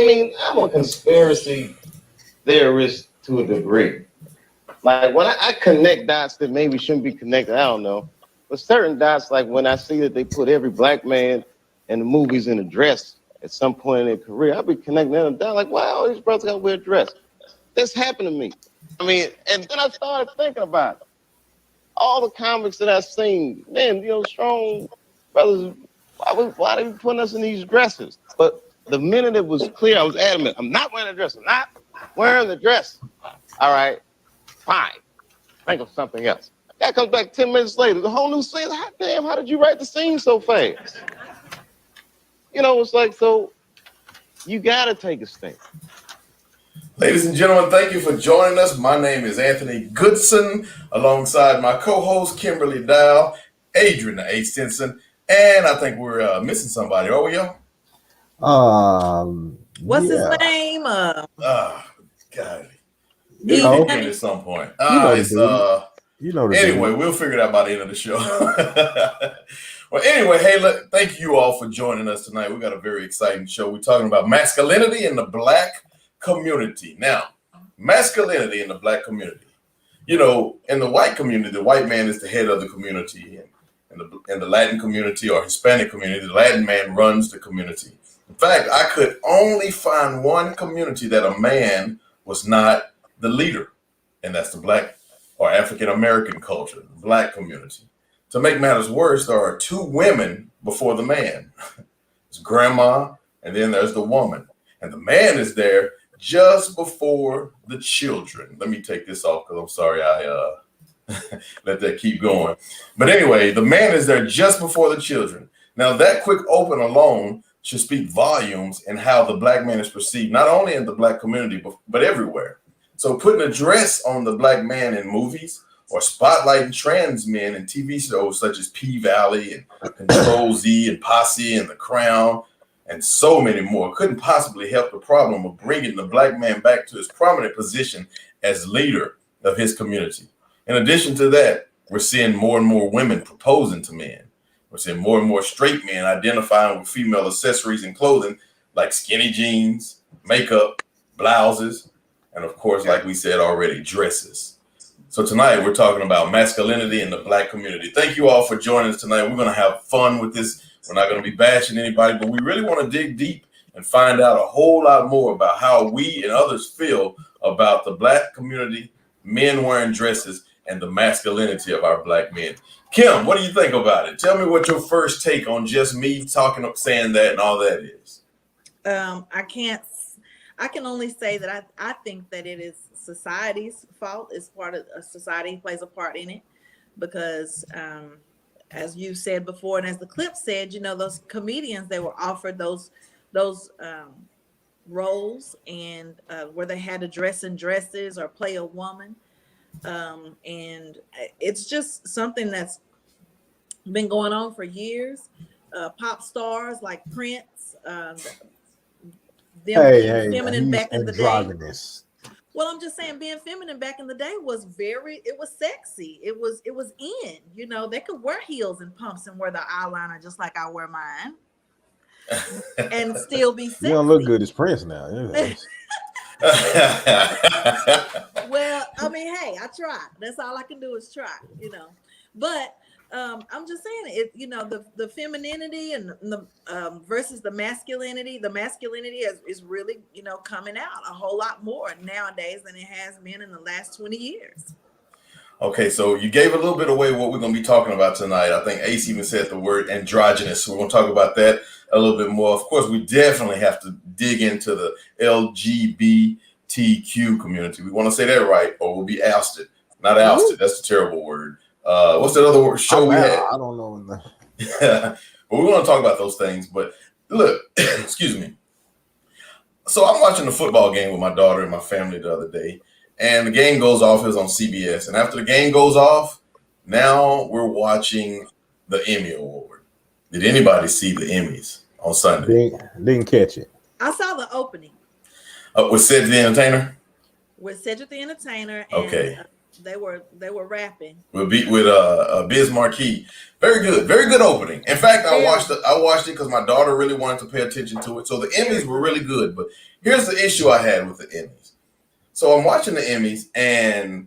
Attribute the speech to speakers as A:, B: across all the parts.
A: mean, I'm a conspiracy theorist to a degree. Like when I connect dots that maybe shouldn't be connected, I don't know. But certain dots, like when I see that they put every black man in the movies in a dress at some point in their career, I'll be connecting them down like, wow, these brothers got to wear a dress. This happened to me. I mean, and then I started thinking about it. All the comics that I've seen, man, strong brothers, why they putting us in these dresses? But the minute it was clear, I was adamant, I'm not wearing a dress. I'm not wearing the dress. All right, fine. Think of something else. That comes back 10 minutes later. The whole new scene. Hot damn, how did you write the scene so fast? It's like, so you got to take a stand.
B: Ladies and gentlemen, thank you for joining us. My name is Anthony Goodson, alongside my co-host Kimberly Dow, Adrian A. Stinson, and I think we're missing somebody. Are we, y'all?
C: What's his name?
B: God. It'll kick in at some point. Anyway, we'll figure it out by the end of the show. Well, anyway, hey, thank you all for joining us tonight. We got a very exciting show. We're talking about masculinity in the black community. Now, masculinity in the black community. In the white community, the white man is the head of the community. In the Latin community or Hispanic community, the Latin man runs the community. In fact, I could only find one community that a man was not the leader, and that's the black or African American culture, the black community. To make matters worse, there are two women before the man. It's grandma, and then there's the woman. And the man is there just before the children. Let me take this off because I'm sorry I let that keep going. But anyway, the man is there just before the children. Now, that quick open alone should speak volumes in how the black man is perceived, not only in the black community, but everywhere. So putting a dress on the black man in movies or spotlighting trans men in TV shows such as P-Valley and Control Z and Posse and The Crown and so many more couldn't possibly help the problem of bringing the black man back to his prominent position as leader of his community. In addition to that, we're seeing more and more women proposing to men. We're seeing more and more straight men identifying with female accessories and clothing like skinny jeans, makeup, blouses, and of course, like we said already, dresses. So tonight we're talking about masculinity in the black community. Thank you all for joining us tonight. We're going to have fun with this. We're not going to be bashing anybody, but we really want to dig deep and find out a whole lot more about how we and others feel about the black community, men wearing dresses, and the masculinity of our black men. Kim, what do you think about it? Tell me what your first take on just me saying that and all that is.
C: I can only say that I think that it is society's fault. It's part of society plays a part in it because, as you said before, and as the clip said, those comedians, they were offered those roles and where they had to dress in dresses or play a woman. And it's just something that's been going on for years. Pop stars like Prince, feminine back in the day. Well, I'm just saying, being feminine back in the day was sexy. It was in. They could wear heels and pumps and wear the eyeliner just like I wear mine, and still be sexy.
D: You don't look good as Prince now.
C: Well, I mean, hey, I tried. That's all I can do is try, But I'm just saying it. The femininity and the versus the masculinity. The masculinity is really coming out a whole lot more nowadays than it has been in the last 20 years.
B: Okay, so you gave a little bit away what we're going to be talking about tonight. I think Ace even said the word androgynous. So we're going to talk about that a little bit more. Of course, we definitely have to dig into the LGBTQ community. We want to say that right, or we'll be ousted. Not ousted. That's a terrible word. What's that other word? Show we had?
D: I don't know.
B: But we want to talk about those things. But look, excuse me. So I'm watching the football game with my daughter and my family the other day. And the game goes off. It was on CBS. And after the game goes off, now we're watching the Emmy Award. Did anybody see the Emmys on Sunday?
D: Didn't catch it.
C: I saw the opening.
B: With Cedric the Entertainer?
C: With Cedric the Entertainer.
B: And, okay.
C: They were rapping.
B: With Biz Marquee. Very good opening. In fact, I watched it because my daughter really wanted to pay attention to it. So the Emmys were really good. But here's the issue I had with the Emmys. So I'm watching the Emmys and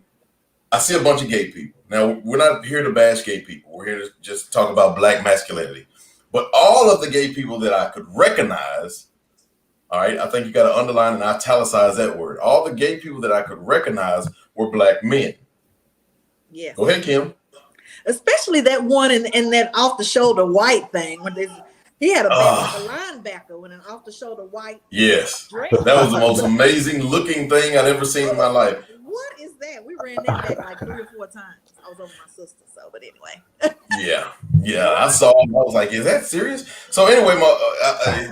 B: I see a bunch of gay people. Now, we're not here to bash gay people. We're here to just talk about black masculinity. But all of the gay people that I could recognize, all right, I think you got to underline and italicize that word. All the gay people that I could recognize were black men.
C: Yes.
B: Go ahead, Kim.
C: Especially that one in that off the shoulder white thing when he had a linebacker with an off the shoulder white.
B: Yes,
C: dress.
B: That was the most amazing looking thing I'd ever seen in my life.
C: What is that? We ran that back like 3 or 4 times. I was over my sister, so but anyway.
B: Yeah. I saw him. I was like, "Is that serious?" So anyway,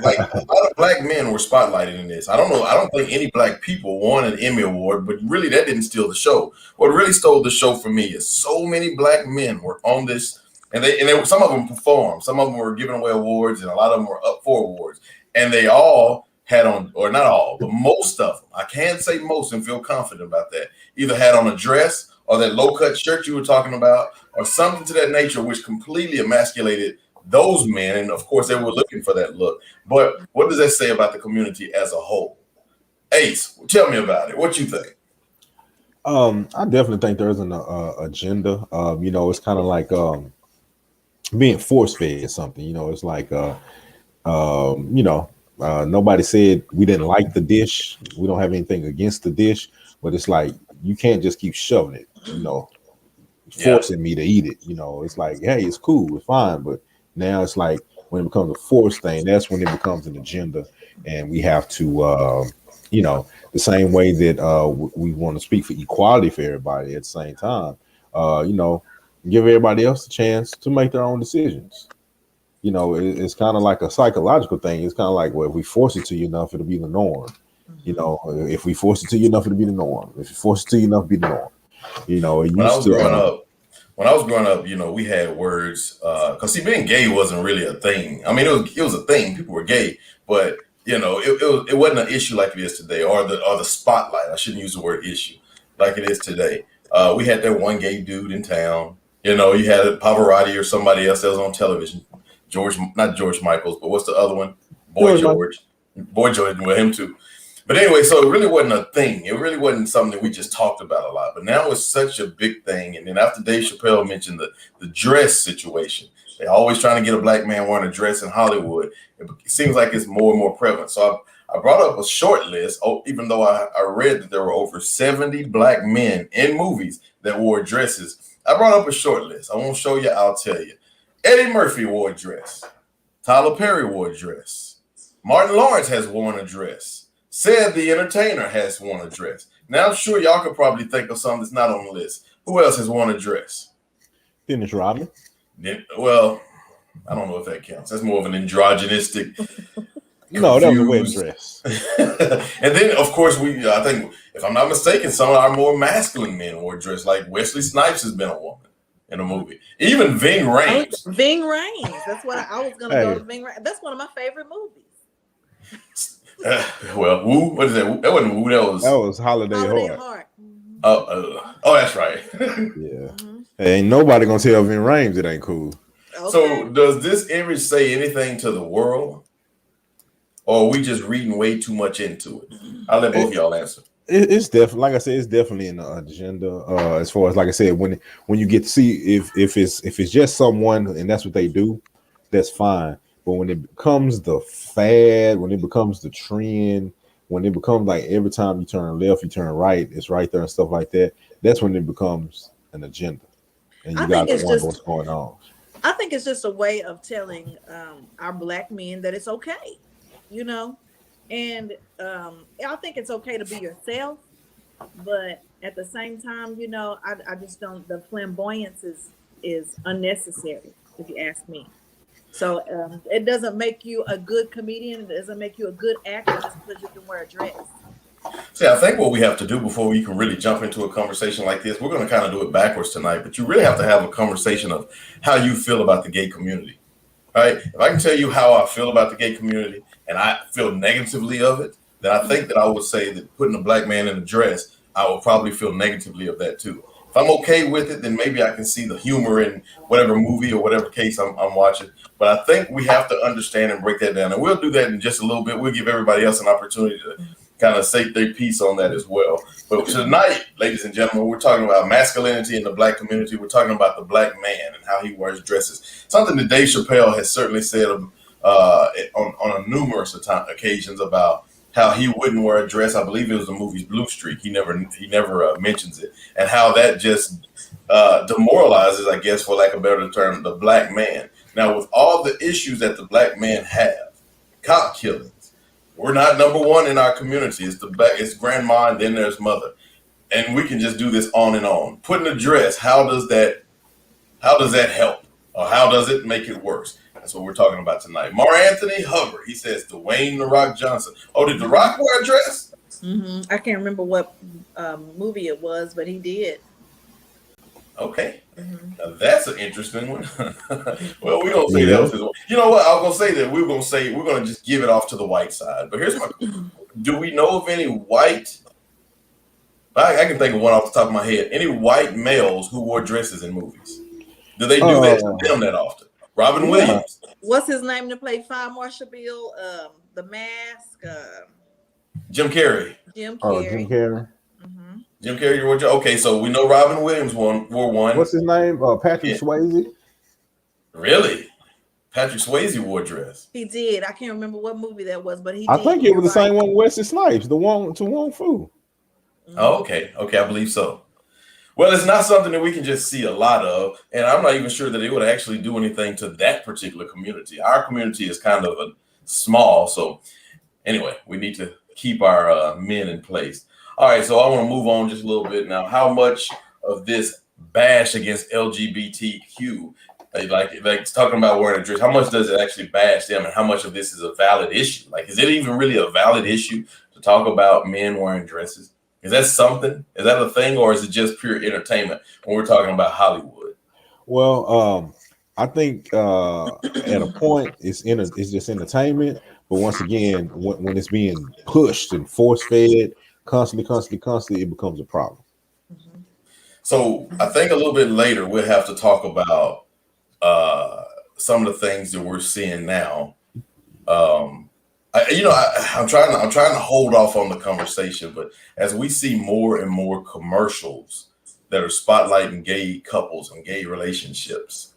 B: like a lot of black men were spotlighted in this. I don't know. I don't think any black people won an Emmy award, but really that didn't steal the show. What really stole the show for me is so many black men were on this, and some of them performed. Some of them were giving away awards, and a lot of them were up for awards, and they all had on, or not all, but most of them. I can't say most and feel confident about that. Either had on a dress or that low-cut shirt you were talking about, or something to that nature, which completely emasculated those men. And of course, they were looking for that look. But what does that say about the community as a whole? Ace, tell me about it. What you think?
D: I definitely think there's an agenda. It's kind of like being force-fed something. It's like nobody said we didn't like the dish. We don't have anything against the dish, but it's like you can't just keep shoving it, forcing me to eat it. It's like, hey, it's cool, it's fine. But now it's like when it becomes a force thing, that's when it becomes an agenda. And we have to, the same way that we want to speak for equality for everybody at the same time, give everybody else a chance to make their own decisions. It's kind of like a psychological thing. It's kind of like, well, if we force it to you enough, it'll be the norm. If we force it to you enough, it'll be the norm. If you force it to you enough, it'll be the norm.
B: When I was growing up, we had words, because being gay wasn't really a thing. I mean, it was a thing. People were gay, but it wasn't an issue like it is today, or the spotlight. I shouldn't use the word issue like it is today. We had that one gay dude in town. You had Pavarotti or somebody else that was on television. Not George Michaels, but what's the other one? Boy George with him too. But anyway, so it really wasn't a thing. It really wasn't something that we just talked about a lot. But now it's such a big thing. And then after Dave Chappelle mentioned the dress situation, they're always trying to get a black man wearing a dress in Hollywood. It seems like it's more and more prevalent. So I brought up a short list, even though I read that there were over 70 black men in movies that wore dresses. I brought up a short list. I won't show you, I'll tell you. Eddie Murphy wore a dress. Tyler Perry wore a dress. Martin Lawrence has worn a dress. Said the Entertainer has worn a dress. Now, I'm sure y'all could probably think of something that's not on the list. Who else has worn a dress?
D: Dennis Rodman.
B: Well, I don't know if that counts. That's more of an androgynistic.
D: No, that was a wedding dress.
B: And then, of course, I think, if I'm not mistaken, some of our more masculine men wore a dress. Like Wesley Snipes has been a woman in a movie. Even Ving Rhames.
C: Ving Rhames. That's what I was going to go to. Ving Rhames. That's one of my favorite movies.
B: What is that? That wasn't Woo. That
D: was Holiday Heart.
B: Oh, that's right.
D: Yeah. Hey, ain't nobody gonna tell Ving Rhames it ain't cool.
C: Okay.
B: So does this image say anything to the world? Or are we just reading way too much into it? I'll let both of y'all answer.
D: It's definitely, like I said, it's definitely an agenda. As far as, like I said, when you get to see if it's just someone and that's what they do, that's fine. But when it becomes the fad, when it becomes the trend, when it becomes like every time you turn left, you turn right, it's right there and stuff like that. That's when it becomes an agenda, and you got to wonder what's going on.
C: I think it's just a way of telling our black men that it's okay, and I think it's okay to be yourself, but at the same time, I just don't. The flamboyance is unnecessary, if you ask me. So it doesn't make you a good comedian. It doesn't make you a good actor just because you can wear a dress.
B: See, I think what we have to do before we can really jump into a conversation like this, we're going to kind of do it backwards tonight, but you really have to have a conversation of how you feel about the gay community, right? If I can tell you how I feel about the gay community and I feel negatively of it, then I think that I would say that putting a black man in a dress, I will probably feel negatively of that too. If I'm okay with it, then maybe I can see the humor in whatever movie or whatever case I'm watching. But I think we have to understand and break that down. And we'll do that in just a little bit. We'll give everybody else an opportunity to kind of say their piece on that as well. But tonight, ladies and gentlemen, we're talking about masculinity in the Black community. We're talking about the Black man and how he wears dresses. Something that Dave Chappelle has certainly said on numerous occasions about how he wouldn't wear a dress. I believe it was the movie's Blue Streak. He never mentions it, and how that just demoralizes, I guess, for lack of a better term, the Black man. Now, with all the issues that the Black men have, cop killings, we're not number one in our community. It's grandma, and then there's mother, and we can just do this on and on. Putting a dress, how does that help, or how does it make it worse? That's what we're talking about tonight. Mar Anthony Hubbard, he says Dwayne "The Rock" Johnson. Oh, did The Rock wear a dress?
C: Mm-hmm. I can't remember what movie it was, but he did.
B: Okay. Mm-hmm. Now that's an interesting one. Well, we don't say that. You know what? I was gonna say that we're gonna just give it off to the white side. But here's my: do we know of any white? I can think of one off the top of my head. Any white males who wore dresses in movies? Do they do that to them that often? Robin Williams.
C: What's his name to play Fire Marshal Bill? The Mask.
B: Jim Carrey.
C: Jim Carrey.
D: Oh, Jim Carrey.
C: Mm-hmm.
B: Jim Carrey wore. Okay, so we know Robin Williams wore one.
D: What's his name? Patrick Swayze.
B: Really? Patrick Swayze wore a dress.
C: He did. I can't remember what movie that was, but he.
D: I think it was the same one. Wesley Snipes, the one to Wong Fu.
C: Mm-hmm.
B: Oh, okay, I believe so. Well, it's not something that we can just see a lot of, and I'm not even sure that it would actually do anything to that particular community. Our community is kind of small, so anyway, we need to keep our men in place. All right, so I want to move on just a little bit now. How much of this bash against LGBTQ, like talking about wearing a dress, how much does it actually bash them, and how much of this is a valid issue? Like, is it even really a valid issue to talk about men wearing dresses? Is that something? Is that a thing, or is it just pure entertainment when we're talking about Hollywood?
D: Well, I think at a point it's just entertainment. But once again, when it's being pushed and force-fed constantly, it becomes a problem.
C: Mm-hmm.
B: So I think a little bit later we'll have to talk about some of the things that we're seeing now. I'm trying to hold off on the conversation, but as we see more and more commercials that are spotlighting gay couples and gay relationships,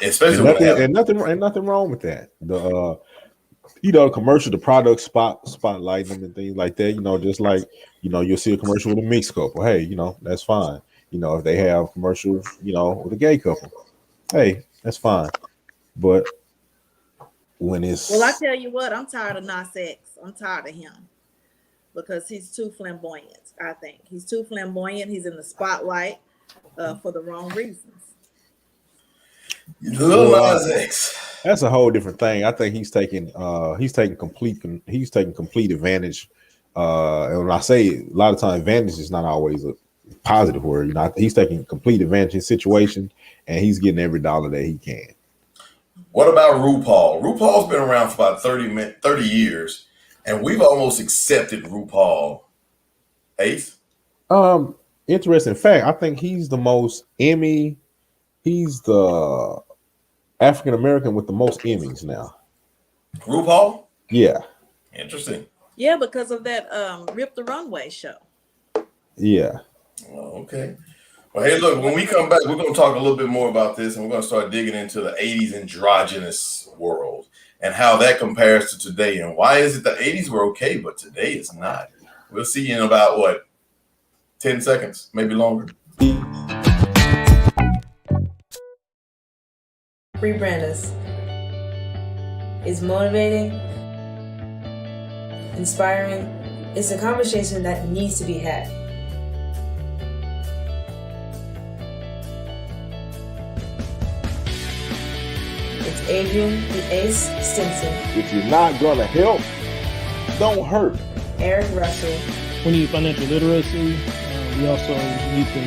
B: especially
D: nothing wrong with that. The commercial, the product spotlighting them and things like that. Just like you'll see a commercial with a mixed couple. Hey, that's fine. If they have commercials, with a gay couple, hey, that's fine. But when it's
C: I tell you what, I'm tired of Nas X. I'm tired of him because he's too flamboyant. I think he's too flamboyant. He's in the spotlight for the wrong reasons.
B: Little Nas X.
D: That's a whole different thing. I think he's taking complete advantage. And when I say a lot of times advantage is not always a positive word. He's taking complete advantage of the situation, and he's getting every dollar that he can.
B: What about RuPaul? RuPaul's been around for about 30 years, and we've almost accepted RuPaul. Ace?
D: Interesting fact. I think he's the most Emmy. He's the African American with the most Emmys now.
B: RuPaul?
D: Yeah.
B: Interesting.
C: Yeah, because of that Rip the Runway show.
D: Yeah.
B: Oh, okay. Well, hey, look, when we come back, we're going to talk a little bit more about this, and we're going to start digging into the 80s androgynous world and how that compares to today. And why is it the 80s were okay, but today is not? We'll see you in about, 10 seconds, maybe longer.
E: Rebrand us. It's motivating, inspiring. It's a conversation that needs to be had. It's Adrian, the Ace Stinson.
D: If you're not gonna help, don't hurt.
E: Eric Russell.
F: We need financial literacy. We also need to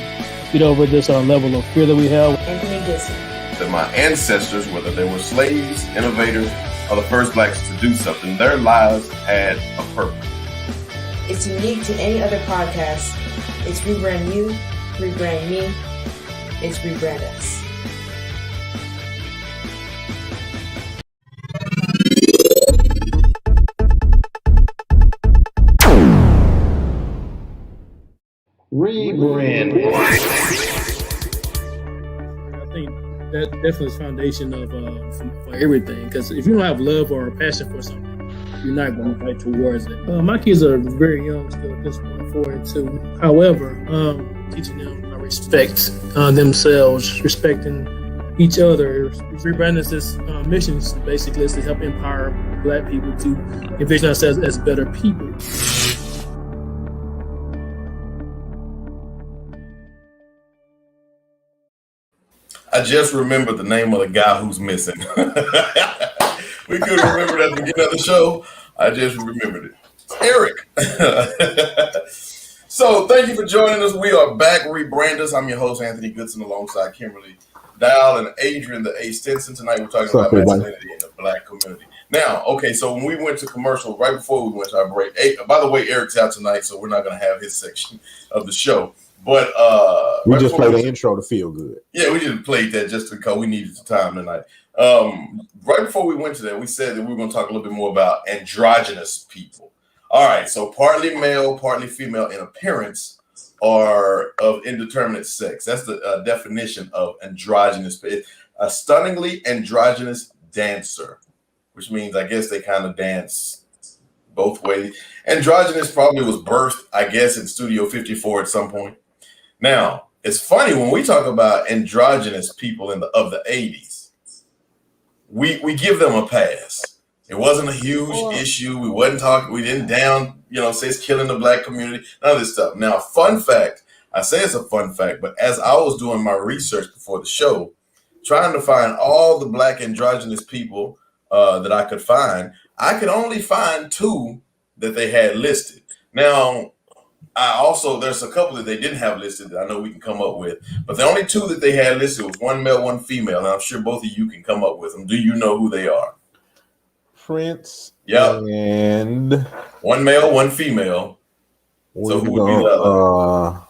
F: get over this level of fear that we have.
E: Anthony Goodson.
B: That my ancestors, whether they were slaves, innovators, or the first blacks to do something, their lives had a purpose.
E: It's unique to any other podcast. It's Rebrand You, rebrand me, it's rebrand us.
A: Rebrand.
F: I think that definitely is foundation of for everything. Because if you don't have love or a passion for something, you're not going to fight towards it. My kids are very young still at this point, 4 and 2. However, teaching them how to respect themselves, respecting each other. Rebranding's mission basically is to help empower Black people to envision ourselves as better people.
B: I just remembered the name of the guy who's missing. We couldn't remember that at the beginning of the show. I just remembered it. Eric. So thank you for joining us. We are back, Rebranders. I'm your host, Anthony Goodson, alongside Kimberly Dial and Adrian, the A. Stinson. Tonight we're talking about masculinity in the Black community. Now, okay, so when we went to commercial, right before we went to our break, by the way, Eric's out tonight, so we're not going to have his section of the show. But
D: we just played the intro to feel good.
B: Yeah, we just played that just because we needed the time tonight. Right before we went to that, we said that we were going to talk a little bit more about androgynous people. All right, so partly male, partly female in appearance, or of indeterminate sex. That's the definition of androgynous. A stunningly androgynous dancer, which means I guess they kind of dance both ways. Androgynous probably was birthed, I guess, in Studio 54 at some point. Now, it's funny when we talk about androgynous people of the 80s, we give them a pass. It wasn't a huge issue. We didn't say it's killing the Black community, none of this stuff. Now, fun fact, I say it's a fun fact, but as I was doing my research before the show, trying to find all the Black androgynous people that I could find, I could only find 2 that they had listed. Now, there's a couple that they didn't have listed that I know we can come up with, but the only 2 that they had listed was one male, one female, and I'm sure both of you can come up with them. Do you know who they are?
D: Prince.
B: Yep.
D: And
B: one male, one female. So who would be the other?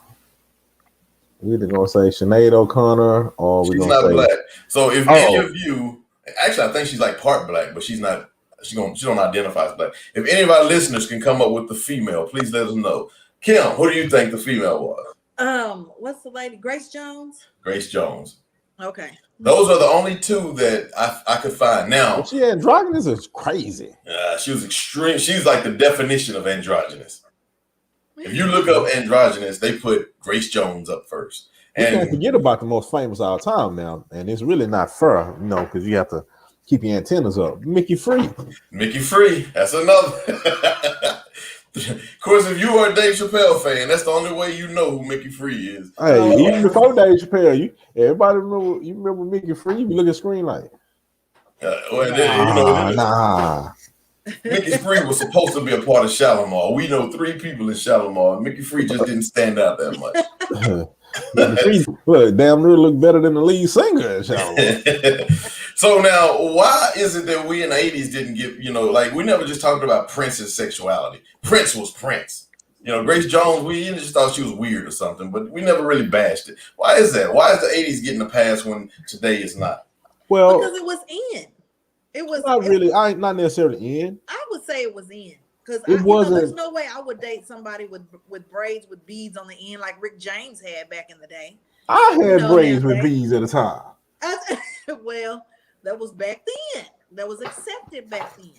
D: We're either gonna say Sinead O'Connor or we're
B: She's
D: gonna
B: not
D: say
B: Black. So if any of you, actually, I think she's like part Black, but she's not. She don't identify as Black. If any of our listeners can come up with the female, please let us know. Kim, who do you think the female was?
C: What's the lady? Grace Jones?
B: Grace Jones.
C: Okay.
B: Those are the only 2 that I could find. Now,
D: she androgynous is crazy.
B: She was extreme. She's like the definition of androgynous. If you look up androgynous, they put Grace Jones up first.
D: We
B: And
D: can't forget about the most famous of all time now, and it's really not fair, because you have to keep your antennas up. Mickey Free.
B: Mickey Free, that's another. Of course, if you are a Dave Chappelle fan, that's the only way you know who Mickey Free is.
D: Hey, even before Dave Chappelle, everybody remember Mickey Free? You look at screen like, nah.
B: Mickey Free was supposed to be a part of Shalimar. We know 3 people in Shalimar. Mickey Free just didn't stand out that much.
D: Mickey Free, damn near look better than the lead singer in Shalimar.
B: So now, why is it that we in the 80s didn't get, we never just talked about Prince's sexuality. Prince was Prince. Grace Jones, we just thought she was weird or something, but we never really bashed it. Why is that? Why is the 80s getting a pass when today is not?
C: Well, because it was in. It was
D: not really. Not necessarily in.
C: I would say it was in because there's no way I would date somebody with braids with beads on the end like Rick James had back in the day.
D: I had braids with beads at a time.
C: Well, that was back then. That was accepted back then.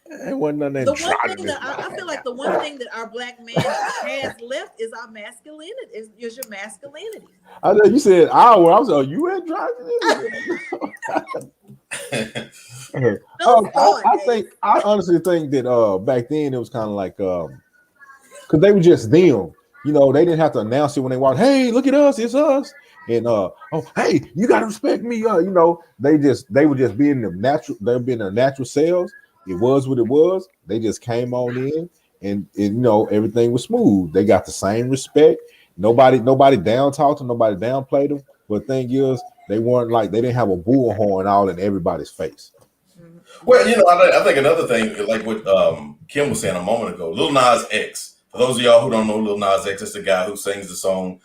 D: It wasn't none of that.
C: The one thing that I feel like the one thing that our Black man has left is our masculinity. Is your masculinity.
D: I know you said our. I was like, you androgynous? I honestly think that back then it was kind of like because they were just them. They didn't have to announce it when they walked. Hey, look at us, it's us. And hey, you gotta respect me. They were just being their natural. They were being their natural selves. It was what it was. They just came on in, and everything was smooth. They got the same respect. Nobody down talked them. Nobody downplayed them. But the thing is, they weren't like they didn't have a bullhorn all in everybody's face.
B: Well, I think another thing, like what Kim was saying a moment ago, Lil Nas X. For those of y'all who don't know Lil Nas X, it's the guy who sings the song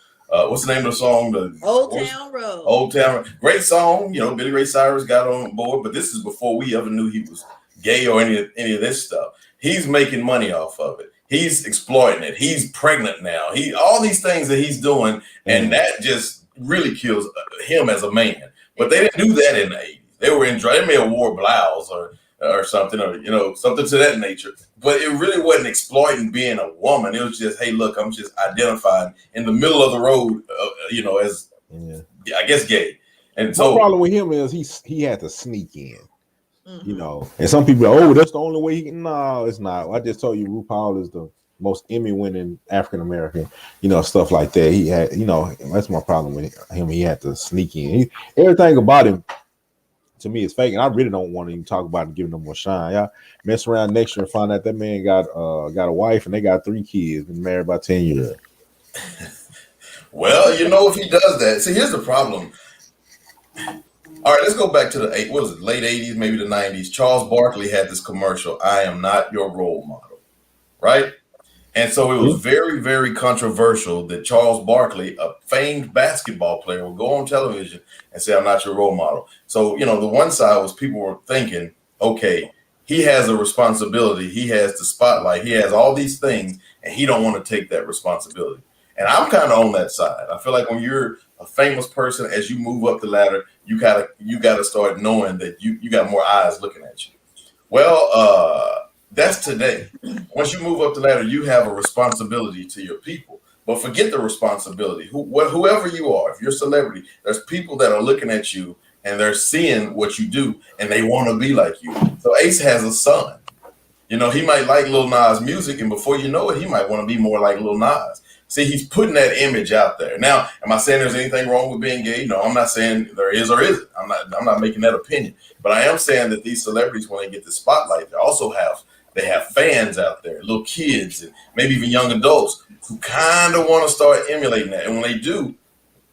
B: what's the name of the song? The
C: Old Town Road.
B: Old Town. Great song. You know, Billy Ray Cyrus got on board, but this is before we ever knew he was gay or any of this stuff. He's making money off of it. He's exploiting it. He's pregnant now. All these things that he's doing, and that just really kills him as a man. But they didn't do that in the 80s. They may have wore blouse or something, or you know, something to that nature. But it really wasn't exploiting being a woman. It was just, hey, look, I'm just identifying in the middle of the road, you know, as I guess gay. And so
D: the problem with him is he had to sneak in. You know, and some people are, oh, that's the only way he can. No, it's not. I just told you RuPaul is the most Emmy-winning African American, you know, stuff like that. He had, you know, that's my problem with him. He had to sneak in. Everything about him to me is fake, and I really don't want to even talk about it, giving him more shine. Y'all mess around next year and find out that man got a wife and they got 3 kids, been married about 10 years.
B: Well, you know, if he does that, see, here's the problem. All right, let's go back to the late 80s, maybe the 90s. Charles Barkley had this commercial, I am not your role model, right? And so it was very, very controversial that Charles Barkley, a famed basketball player, would go on television and say, I'm not your role model. So, you know, the one side was people were thinking, okay, he has a responsibility. He has the spotlight. He has all these things, and he don't want to take that responsibility. And I'm kind of on that side. I feel like when you're a famous person, as you move up the ladder, you gotta start knowing that you got more eyes looking at you. Well, that's today. Once you move up the ladder, you have a responsibility to your people. But forget the responsibility. Whoever you are, if you're a celebrity, there's people that are looking at you and they're seeing what you do and they want to be like you. So Ace has a son. You know, he might like Lil Nas music, and before you know it, he might want to be more like Lil Nas. See, he's putting that image out there. Now, am I saying there's anything wrong with being gay? No, I'm not saying there is or isn't. I'm not making that opinion. But I am saying that these celebrities, when they get the spotlight, they have fans out there, little kids, and maybe even young adults who kind of want to start emulating that. And when they do,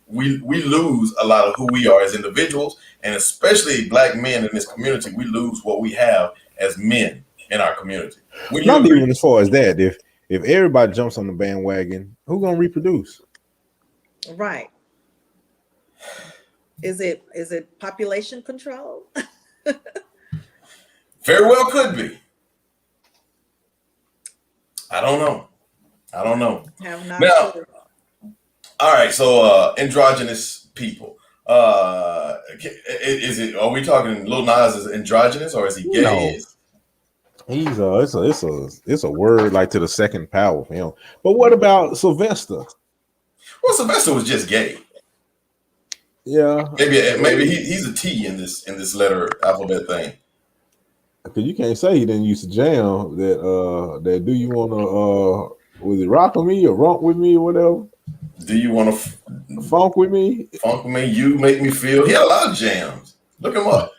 B: we lose a lot of who we are as individuals, and especially Black men in this community, we lose what we have as men in our community.
D: Not even as far as that. If everybody jumps on the bandwagon, who's gonna reproduce?
C: Right. Is it population control?
B: Very well could be. I don't know.
C: Have not
B: Now,
C: sure.
B: All right. So androgynous people. Are we talking Lil Nas is androgynous or is he gay?
D: No. It's a word like to the second power for him. But what about Sylvester?
B: Well, Sylvester was just gay.
D: Yeah.
B: Maybe he's a T in this letter alphabet thing.
D: Because you can't say he didn't use to jam that do you want to was it rock with me or romp with me or whatever?
B: Do you want to
D: funk with me?
B: Funk with me, you make me feel. He had a lot of jams. Look him up.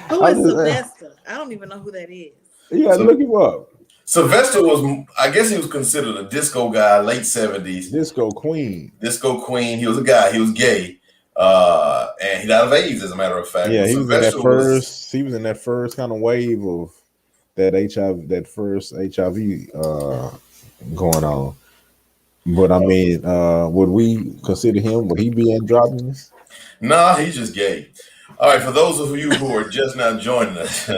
C: Who is Sylvester? I don't even know who that is.
D: Yeah, look him up.
B: Sylvester was, I guess he was considered a disco guy, late 70s.
D: Disco queen.
B: He was a guy. He was gay. And he died of AIDS, as a matter of fact.
D: Yeah, he was in that first kind of wave of that HIV, that first HIV going on. But I mean, would we consider him? Would he be androgynous?
B: Nah, he's just gay. All right, for those of you who are just now joining us,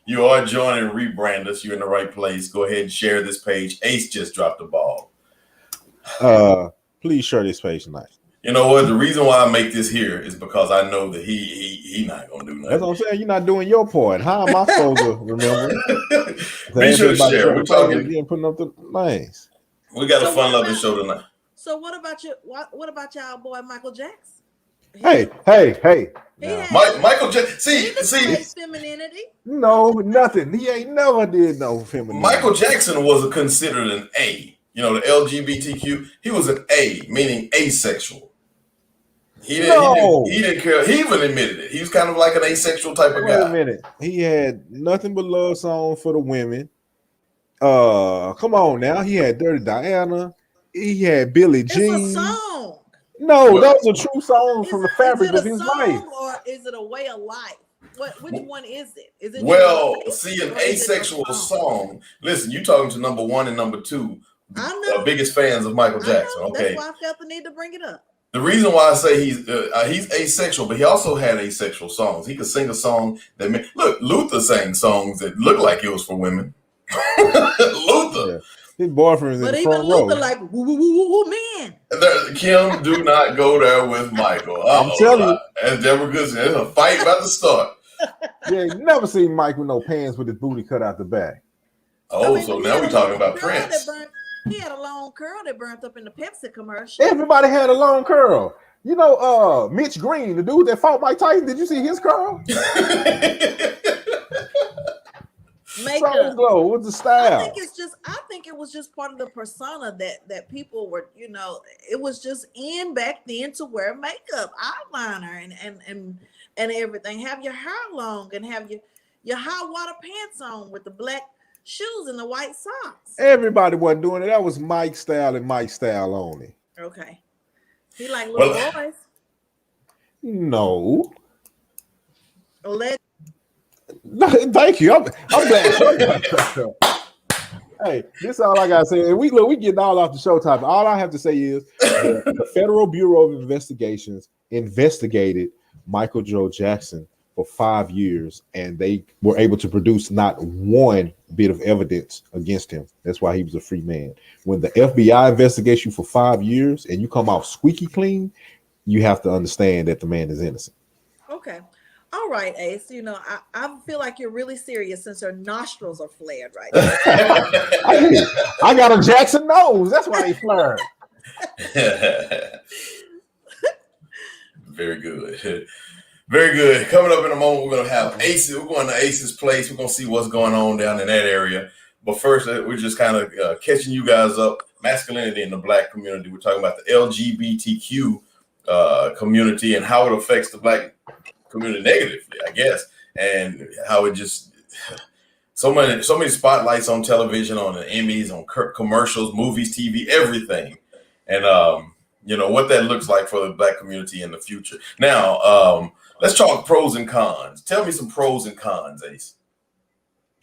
B: you are joining Rebrand Us. You're in the right place. Go ahead and share this page. Ace just dropped the ball.
D: Please share this page tonight.
B: You know what? The reason why I make this here is because I know that he not gonna do nothing.
D: That's what I'm saying. You're not doing your part. How am I supposed to remember?
B: Be sure to share. We're talking
D: again, putting up the names.
B: We got a fun-loving show tonight.
C: So what about y'all boy Michael Jackson?
D: Hey.
B: Michael Jackson. See,
C: femininity.
D: No, nothing. He ain't never did no femininity.
B: Michael Jackson was considered an A. You know, the LGBTQ. He was an A, meaning asexual. He didn't care. He even admitted it. He was kind of like an asexual type of guy.
D: Wait a minute. He had nothing but love songs for the women. Come on now. He had Dirty Diana. He had Billie Jean.
C: It's a song.
D: No, those are true songs from the fabric of his life.
C: Or is it a way of life? Which one is it? Is it
B: see, an asexual song. Listen, you talking to number one and number two,
C: I know.
B: biggest fans of Michael Jackson.
C: I know.
B: Okay.
C: That's why I felt the need to bring it up.
B: The reason why I say he's asexual, but he also had asexual songs. He could sing a song that look, Luther sang songs that looked like it was for women. Luther.
D: Yeah. His boyfriend is in
C: But
D: the
C: even
D: front row.
C: Luther like woo woo woo woo man.
B: Kim, do not go there with Michael.
D: I'm telling you.
B: As Deborah Goodson, there's a fight about to start.
D: Yeah, you never seen Mike with no pants with his booty cut out the back.
B: Oh, so now we're talking about Prince.
C: He had a long curl that burnt up in the Pepsi commercial.
D: Everybody had a long curl. You know, Mitch Green, the dude that fought Mike Tyson, did you see his curl?
C: Makeup.
D: Glow with the style.
C: I think it was just part of the persona that people were, you know, it was just in back then to wear makeup, eyeliner and everything. Have your hair long and have your high water pants on with the black shoes and the white socks.
D: Everybody wasn't doing it. That was Mike style and Mike style only.
C: Okay. He like little boys.
D: No.
C: No,
D: thank you. I'm glad. Hey, this is all I gotta say. And we getting all off the show topic. All I have to say is the Federal Bureau of Investigations investigated Michael Joe Jackson for 5 years, and they were able to produce not one bit of evidence against him. That's why he was a free man. When the FBI investigates you for 5 years and you come out squeaky clean, you have to understand that the man is innocent.
C: Okay. All right, Ace. You know, I feel like you're really serious since your nostrils are flared right now.
D: I got a Jackson nose. That's why they flared.
B: Very good. Very good. Coming up in a moment, we're going to have Aces. We're going to Ace's place. We're going to see what's going on down in that area. But first, we're just kind of catching you guys up. Masculinity in the Black community. We're talking about the LGBTQ community and how it affects the Black community negatively, I guess, and how it just so many spotlights on television, on the Emmys, on commercials, movies, TV, everything, and you know what that looks like for the Black community in the future. Now, let's talk pros and cons. Tell me some pros and cons, Ace.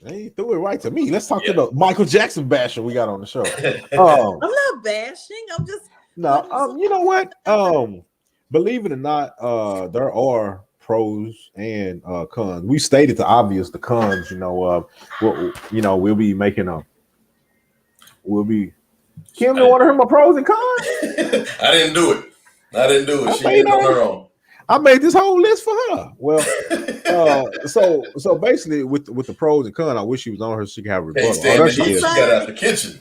D: He threw it right to me. Let's talk to the Michael Jackson basher we got on the show.
C: I'm not bashing. I'm just
D: you know what? Believe it or not, there are pros and cons. We stated the obvious, the cons. We'll be making Kim, you want to hear my pros and cons?
B: I didn't do it. She did it on her own.
D: I made this whole list for her. Well, so basically, with the pros and cons, I wish she was on her. So she could have a rebuttal.
B: She got out the kitchen.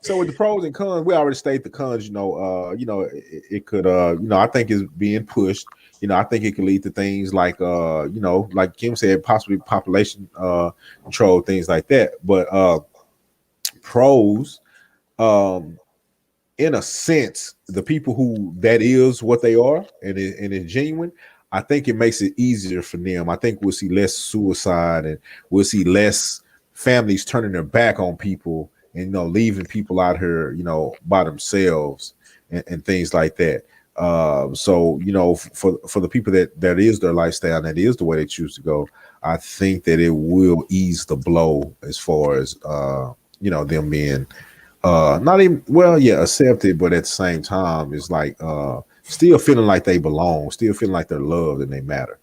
D: So with the pros and cons, we already stated the cons. It could, I think it's being pushed. I think it could lead to things like, like Kim said, possibly population control, things like that. But pros, in a sense, the people who that is what they are and it's genuine, I think it makes it easier for them. I think we'll see less suicide and we'll see less families turning their back on people and leaving people out here, by themselves and things like that. So for the people that is their lifestyle and that is the way they choose to go, I think that it will ease the blow as far as them being not even accepted, but at the same time it's like still feeling like they belong, still feeling like they're loved and they matter.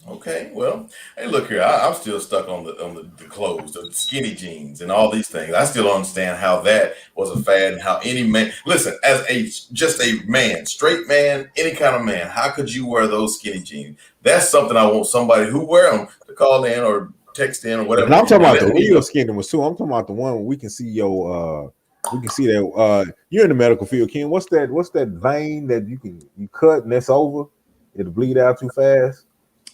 B: Okay, well, hey, look here. I'm still stuck on the clothes, the skinny jeans, and all these things. I still don't understand how that was a fad and how any man. Listen, as just a man, straight man, any kind of man, how could you wear those skinny jeans? That's something I want somebody who wear them to call in or text in or whatever.
D: And I'm talking about the real skinny ones too. I'm talking about the one where we can see your. We can see that you're in the medical field, Ken. What's that vein that you cut and that's over? It'll bleed out too fast.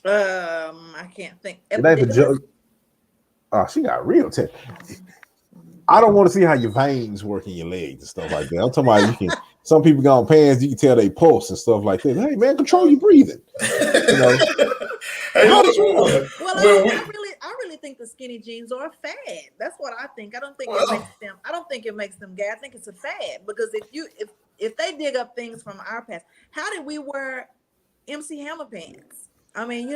C: I can't think.
D: It ain't the joke. Oh, she got real tech. I don't want to see how your veins work in your legs and stuff like that. I'm talking about some people got on pants, you can tell they pulse and stuff like that. Hey man, control your breathing.
B: Hey,
C: I really think the skinny jeans are a fad. That's what I think. I don't think it makes them gay. I think it's a fad because if they dig up things from our past, how did we wear MC Hammer pants? I mean,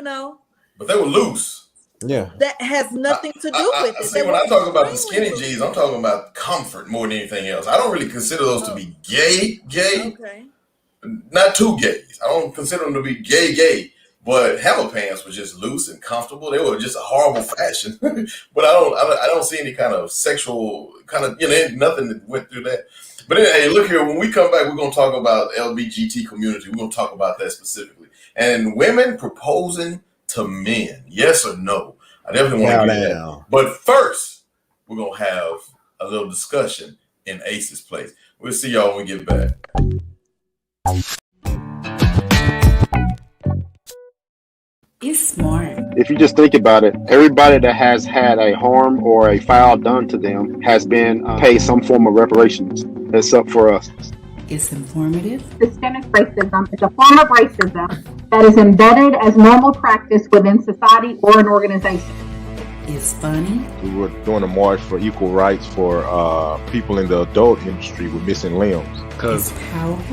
B: but they were loose.
D: Yeah.
C: that has nothing to do with it.
B: See,
C: They
B: when
C: were
B: I talk about the
C: extremely
B: skinny jeans, I'm talking about comfort more than anything else. I don't really consider those to be gay.
C: okay.
B: Not too gays. I don't consider them to be gay. But hammer pants were just loose and comfortable. They were just a horrible fashion. But I don't see any kind of sexual kind of, nothing that went through that. But hey, look here. When we come back, we're gonna talk about LGBT community. We're gonna talk about that specifically, and women proposing to men. Yes or no? I definitely want to get that. But first, we're gonna have a little discussion in Ace's place. We'll see y'all when we get back.
G: It's smart.
H: If you just think about it, everybody that has had a harm or a foul done to them has been paid some form of reparations, except for us.
G: It's informative.
I: Systemic racism is a form of racism that is embedded as normal practice within society or an organization.
G: It's funny.
D: We were doing a march for equal rights for people in the adult industry with missing limbs.
J: Because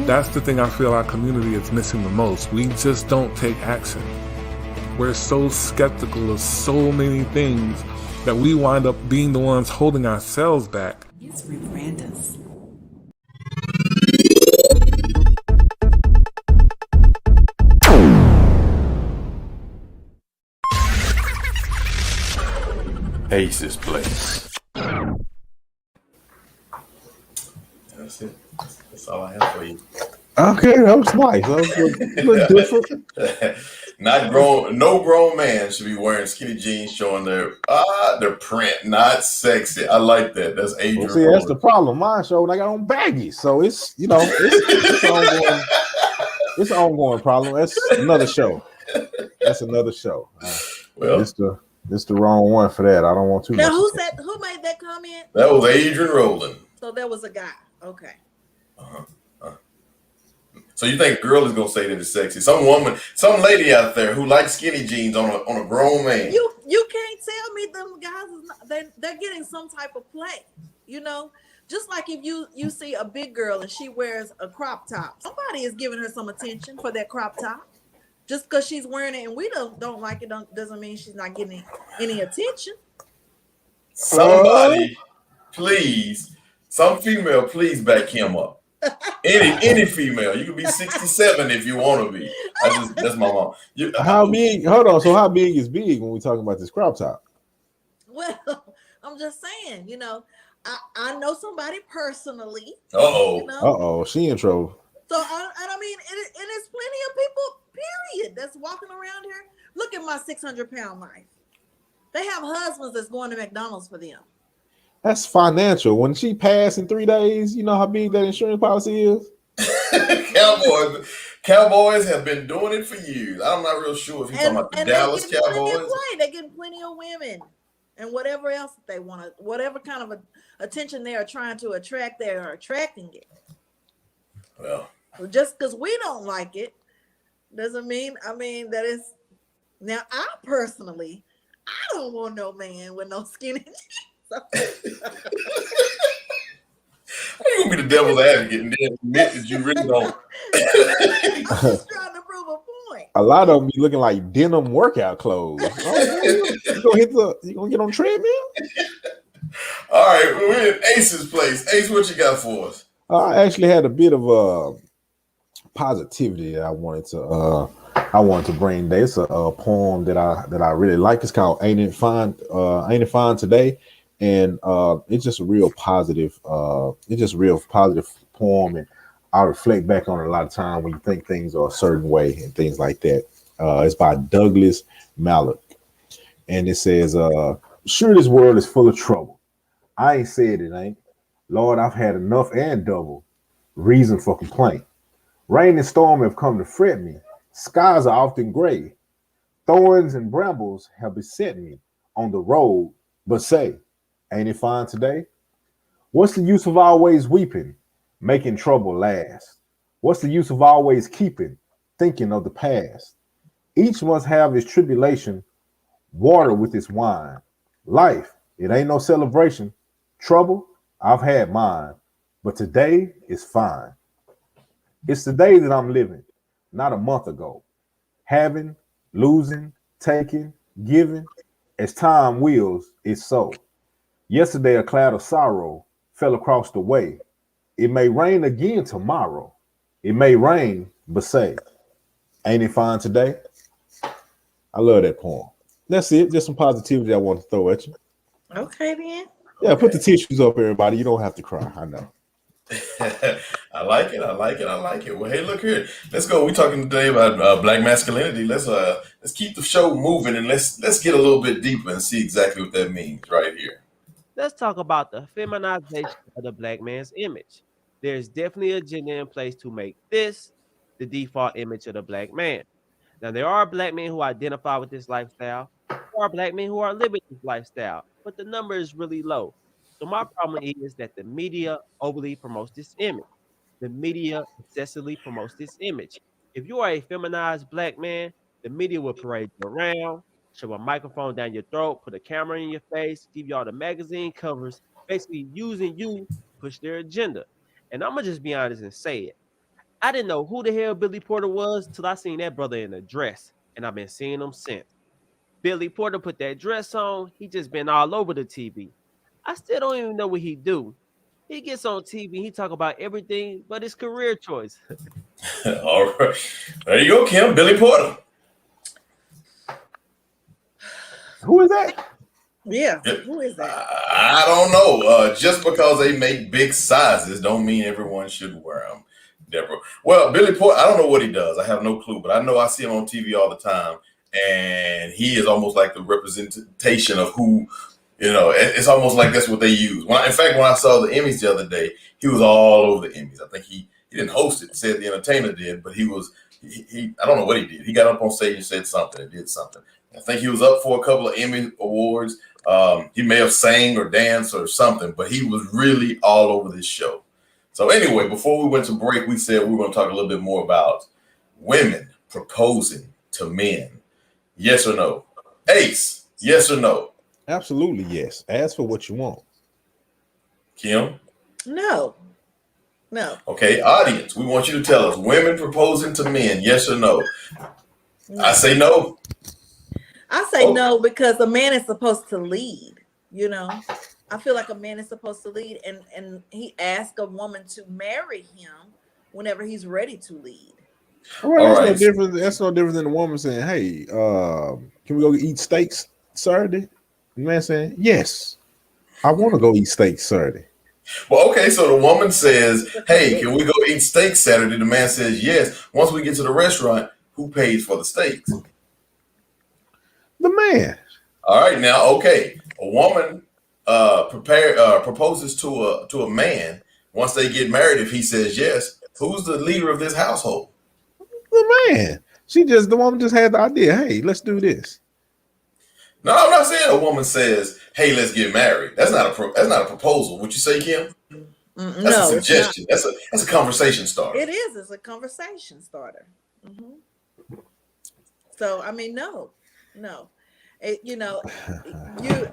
J: that's the thing I feel our community is missing the most. We just don't take action. We're so skeptical of so many things that we wind up being the ones holding ourselves back.
G: It's rebrand us.
B: Ace's place. That's it. That's all I have for you.
D: Okay, that was nice. That was different.
B: No grown man should be wearing skinny jeans showing their print, not sexy. I like that. That's Adrian.
D: Well, see, that's the problem. Mine showed I got on baggies, so it's it's an ongoing problem. That's another show. That's another show.
B: Well,
D: it's the wrong one for that. I don't want too much.
C: Now, who made that comment?
B: That was Adrian Rowland.
C: So that was a guy. Okay.
B: So you think a girl is gonna say that it's sexy? Some woman, some lady out there who likes skinny jeans on a grown man.
C: You can't tell me them guys they're getting some type of play. Just like if you see a big girl and she wears a crop top, somebody is giving her some attention for that crop top. Just because she's wearing it and we don't like it doesn't mean she's not getting any attention.
B: Somebody, please, some female, please back him up. Any female, you can be 67 if you want to be. That's my mom.
D: How big? Hold on. So how big is big when we talking about this crop top?
C: Well, I'm just saying. I know somebody personally.
D: She in trouble.
C: So I mean, it is plenty of people. Period. That's walking around here. Look at my 600-pound life. They have husbands that's going to McDonald's for them.
D: That's financial. When she passed in 3 days, you know how big that insurance policy is?
B: Cowboys have been doing it for years. I'm not real sure if he's talking about the Dallas Cowboys.
C: They're getting plenty of women and whatever else they want to, whatever kind of attention they are trying to attract, they are attracting it.
B: Well,
C: just because we don't like it doesn't mean, that is. Now, I don't want no man with no skinny jeans.
B: You gonna be the devil's advocate and then admit that you really don't.
C: I'm just trying to prove a point.
D: A lot of them be looking like denim workout clothes. You gonna get on treadmill?
B: All right, we're in Ace's place. Ace, what you got for us?
D: I actually had a bit of positivity that I wanted to bring today. It's a poem that I really like. It's called "Ain't It Fine Today." And it's just a real positive. It's just a real positive poem, and I reflect back on it a lot of time when you think things are a certain way and things like that. It's by Douglas Mallock, and it says, "Sure, this world is full of trouble. I ain't said it ain't. Lord, I've had enough and double reason for complaint. Rain and storm have come to fret me. Skies are often gray. Thorns and brambles have beset me on the road. But say, ain't it fine today? What's the use of always weeping, making trouble last? What's the use of always thinking of the past? Each must have his tribulation, water with its wine. Life, it ain't no celebration. Trouble, I've had mine, but today is fine. It's the day that I'm living, not a month ago. Having, losing, taking, giving. As time wills, it's so. Yesterday, a cloud of sorrow fell across the way. It may rain again tomorrow. It may rain, but say, ain't it fine today? I love that poem. That's it. Just some positivity I want to throw at you.
C: Okay, then.
D: Yeah, put the tissues up, everybody. You don't have to cry. I know.
B: I like it. I like it. I like it. Well, hey, look here. Let's go. We're talking today about black masculinity. Let's keep the show moving and let's get a little bit deeper and see exactly what that means right here.
K: Let's talk about the feminization of the black man's image. There's definitely a agenda in place to make this the default image of the black man. Now, there are black men who identify with this lifestyle. There are black men who are living this lifestyle, but the number is really low. So my problem is that the media overly promotes this image. The media excessively promotes this image. If you are a feminized black man, the media will parade you around, shove a microphone down your throat, put a camera in your face, give you all the magazine covers, basically using you to push their agenda. And I'm gonna just be honest and say it. I didn't know who the hell Billy Porter was till I seen that brother in a dress, and I've been seeing him since. Billy Porter put that dress on. He just been all over the TV. I still don't even know what he do. He gets on TV, he talk about everything but his career choice.
B: All right. There you go, Kim. Billy Porter.
D: Who is that?
C: Yeah. Who is that?
B: I don't know. Just because they make big sizes don't mean everyone should wear them, Deborah. Well, Billy Porter, I don't know what he does. I have no clue, but I know I see him on TV all the time, and he is almost like the representation of who, it's almost like that's what they use. In fact, when I saw the Emmys the other day, he was all over the Emmys. I think he didn't host it, said the entertainer did, but he I don't know what he did. He got up on stage and said something and did something. I think he was up for a couple of Emmy awards. He may have sang or danced or something, but he was really all over this show. So anyway, before we went to break, we said we were going to talk a little bit more about women proposing to men. Yes or no? Ace, yes or no?
D: Absolutely yes. Ask for what you want.
B: Kim?
C: No.
B: Okay, audience, we want you to tell us, women proposing to men, yes or no? I say no.
C: I say no because a man is supposed to lead, I feel like a man is supposed to lead, and he asks a woman to marry him whenever he's ready to lead.
D: Well, that's no different. That's no different than a woman saying, "Hey, can we go eat steaks Saturday?" The man saying, "Yes, I want to go eat steaks Saturday."
B: Well, okay, so the woman says, "Hey, can we go eat steaks Saturday?" The man says, "Yes." Once we get to the restaurant, who pays for the steaks?
D: The man.
B: All right, now, okay, a woman proposes to a man. Once they get married, if he says yes, who's the leader of this household?
D: The man. The woman just had the idea. Hey, let's do this.
B: No, I'm not saying a woman says, "Hey, let's get married." That's not a proposal. Would you say, Kim? That's a suggestion. That's a conversation starter.
C: It is. It's a conversation starter. Mm-hmm. So I mean, no.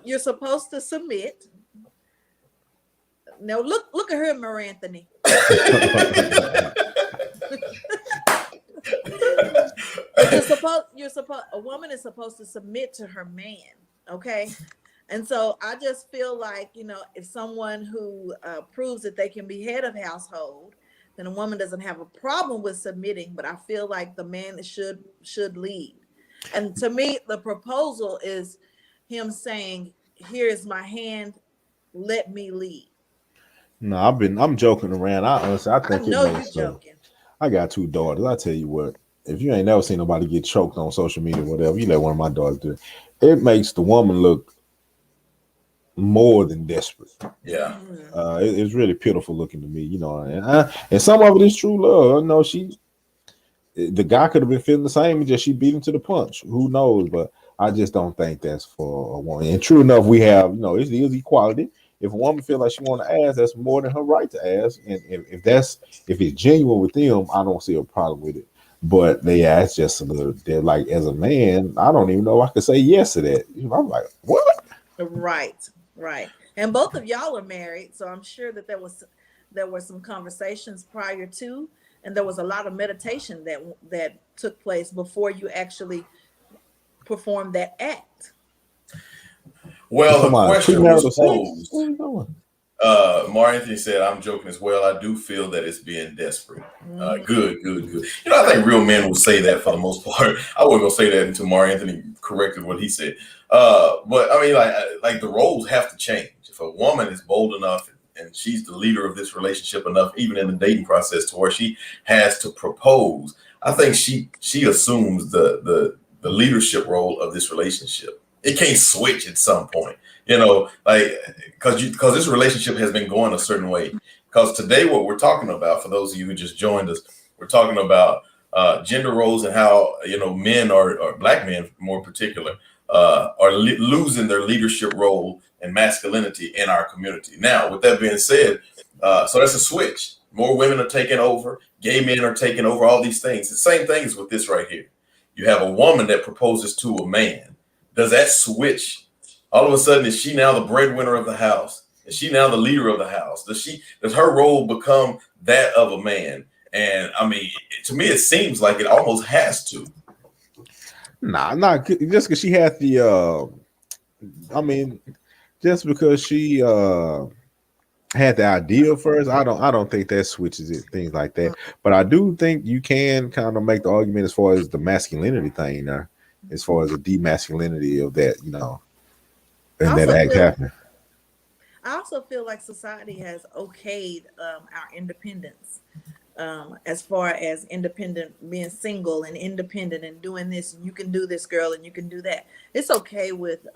C: You're supposed to submit. No, look at her, Mar Anthony. A woman is supposed to submit to her man, okay? And so I just feel like, if someone who proves that they can be head of household, then a woman doesn't have a problem with submitting, but I feel like the man should lead. And to me, the proposal is him saying, "Here is my hand, let me lead."
D: No, I'm joking around. I think
C: I know you're joking.
D: I got 2 daughters. I tell you what, if you ain't never seen nobody get choked on social media or whatever, you let one of my daughters do it. It makes the woman look more than desperate.
B: Yeah.
D: It's really pitiful looking to me, and some of it is true love. I know the guy could have been feeling the same, just she beat him to the punch. Who knows? But I just don't think that's for a woman. And true enough, we have, it is equality. If a woman feels like she want to ask, that's more than her right to ask. And if it's genuine with them, I don't see a problem with it. But they ask just a little. They're like, as a man, I don't even know if I could say yes to that. I'm like, what?
C: Right. And both of y'all are married, so I'm sure that there were some conversations prior to, and there was a lot of meditation that took place before you actually performed that act.
B: Well, the question was
D: premarital
B: posed.
D: sex? Where are you going?
B: Mar Anthony said, I'm joking as well. I do feel that it's being desperate. Good. You know, I think real men will say that for the most part. I wasn't gonna say that until Mar Anthony corrected what he said. But I mean, like the roles have to change. If a woman is bold enough and she's the leader of this relationship enough, even in the dating process, to where she has to propose, I think she assumes the leadership role of this relationship. It can't switch at some point. You know, like because this relationship has been going a certain way. Because today, what we're talking about, for those of you who just joined us, we're talking about gender roles and how, you know, men or black men, more particular, are losing their leadership role and masculinity in our community. Now, with that being said, so that's a switch. More women are taking over. Gay men are taking over. All these things. The same thing is with this right here. You have a woman that proposes to a man. Does that switch? All of a sudden, is she now the breadwinner of the house? Is she now the leader of the house? Does her role become that of a man? And I mean, to me, it seems like it almost has to.
D: Nah, not just because she had the. I mean, just because she had the idea first, I don't think that switches it, things like that. But I do think you can kind of make the argument as far as the masculinity thing there, as far as the demasculinity of that, you know. And that act happened.
C: I also feel like society has okayed our independence, as far as independent, being single and independent and doing this. You can do this, girl, and you can do that. It's okay with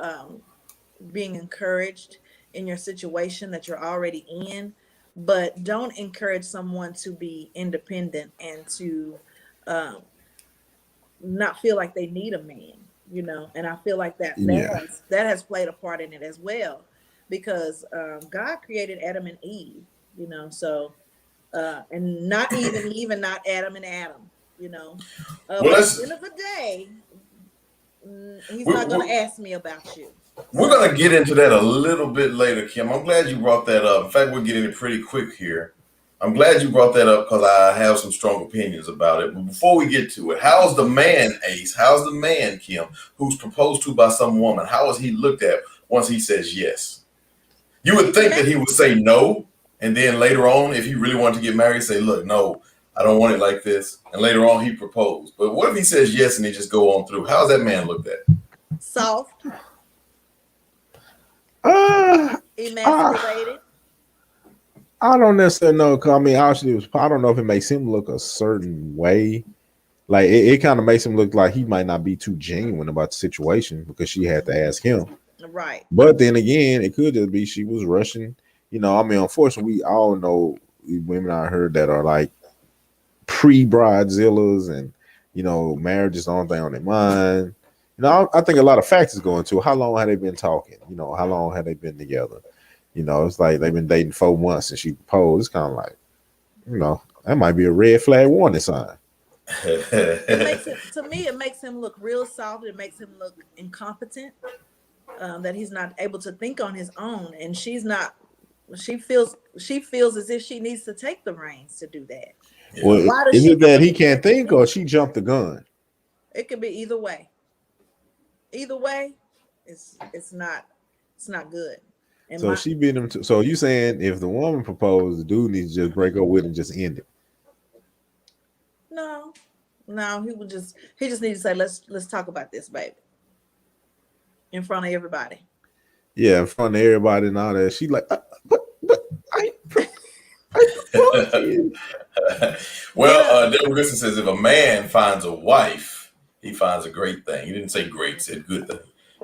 C: being encouraged in your situation that you're already in, but don't encourage someone to be independent and to not feel like they need a man. You know, and I feel like that has played a part in it as well, because God created Adam and Eve, you know, so and not even not Adam and Adam, you know. But at the end of the day, he's not going to ask me about you.
B: We're going to get into that a little bit later, Kim. I'm glad you brought that up. In fact, we're getting it pretty quick here. I'm glad you brought that up because I have some strong opinions about it. But before we get to it, how's the man, Ace? How's the man, Kim, who's proposed to by some woman? How is he looked at once he says yes? You would think that he would say no, and then later on, if he really wanted to get married, say, look, no, I don't want it like this. And later on, he proposed. But what if he says yes and they just go on through? How's that man looked at?
C: Soft. Emasculated.
D: I don't necessarily know. Cause I mean, actually, I don't know if it makes him look a certain way. Like it kind of makes him look like he might not be too genuine about the situation because she had to ask him.
C: Right.
D: But then again, it could just be she was rushing. You know, I mean, unfortunately, we all know women I heard that are like pre-bridezillas, and you know, marriage is the only thing on their mind. You know, I think a lot of factors go into how long have they been talking. You know, how long have they been together? You know, it's like they've been dating 4 months and she proposed. It's kind of like, you know, that might be a red flag warning sign.
C: To me, it makes him look real soft. It makes him look incompetent, that he's not able to think on his own. And she's not, she feels as if she needs to take the reins to do that.
D: Well, is it that he can't think or she jumped the gun?
C: It could be either way. Either way, it's not good. And
D: so she beat him. So you saying if the woman proposed, the dude needs to just break up with and just end it?
C: No, he just needs to say, let's talk about this, baby, in front of everybody.
D: Yeah, in front of everybody and all that. She like, but I proposed to you.
B: Well, Deborah Goodson says if a man finds a wife, he finds a great thing. He didn't say great, he said good thing.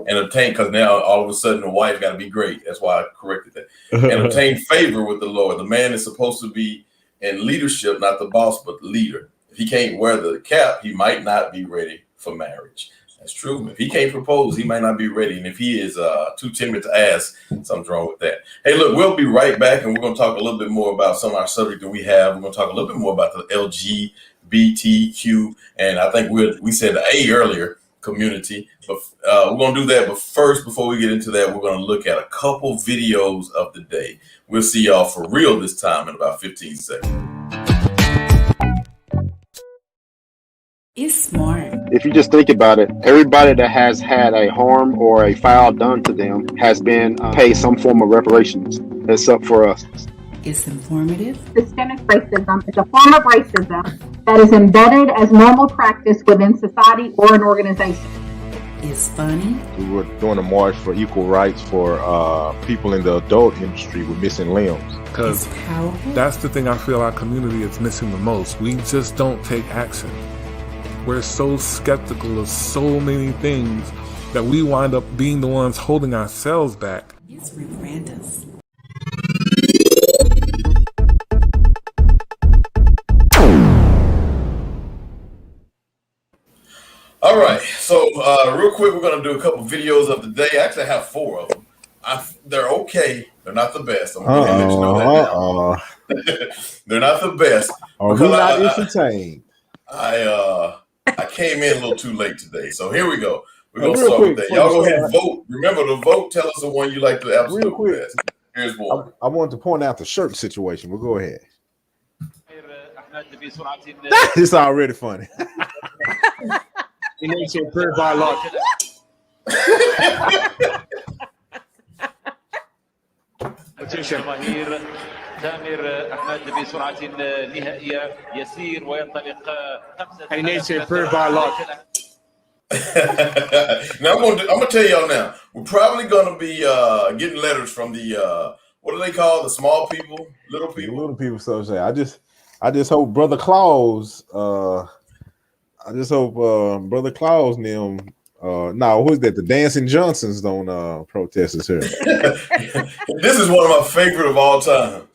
B: And obtain, because now all of a sudden the wife got to be great. That's why I corrected that. And obtain favor with the Lord. The man is supposed to be in leadership, not the boss, but the leader. If he can't wear the cap, he might not be ready for marriage. That's true. If he can't propose, he might not be ready. And if he is too timid to ask, something's wrong with that. Hey, look, we'll be right back, and we're going to talk a little bit more about some of our subject that we have. We're going to talk a little bit more about the LGBTQ, and I think we said the A earlier, community. But we're going to do that. But first, before we get into that, we're going to look at a couple videos of the day. We'll see y'all for real this time in about 15 seconds.
G: It's smart.
H: If you just think about it, everybody that has had a harm or a foul done to them has been paid some form of reparations, except for us.
G: It's informative.
I: Systemic racism is a form of racism that is embedded as normal practice within society or an organization.
G: It's funny.
D: We were doing a march for equal rights for people in the adult industry with missing limbs.
J: Because
G: It's powerful.
J: that's the thing I feel our community is missing the most. We just don't take action. We're so skeptical of so many things that we wind up being the ones holding ourselves back.
G: It's rebranders.
B: All right, so real quick, we're gonna do a couple videos of the day. I actually have 4 of them. They're okay. They're not the best. I'm gonna let you know that now. They're not the best.
D: Are we
B: because
D: not entertained?
B: I came in a little too late today, so here we go. We're gonna
D: Real
B: start with
D: quick,
B: that. Y'all go
D: before
B: ahead
D: you
B: and vote. Remember to vote. Tell us the one you like the absolute
D: Real quick.
B: best. Here's one.
D: I wanted to point out the shirt situation. We'll go ahead. It's already funny.
L: الجماهير تامر احمد بسرعه نهائيه يسير وينطلق 5.
B: Now I'm gonna tell y'all now. We're probably gonna be getting letters from the what do they call the small people, little people.
D: Little people, so say. I just hope Brother Claus. I just hope Brother Claus and them. No, who's that? The Dancing Johnsons don't protest us here.
B: This is one of my favorite of all time.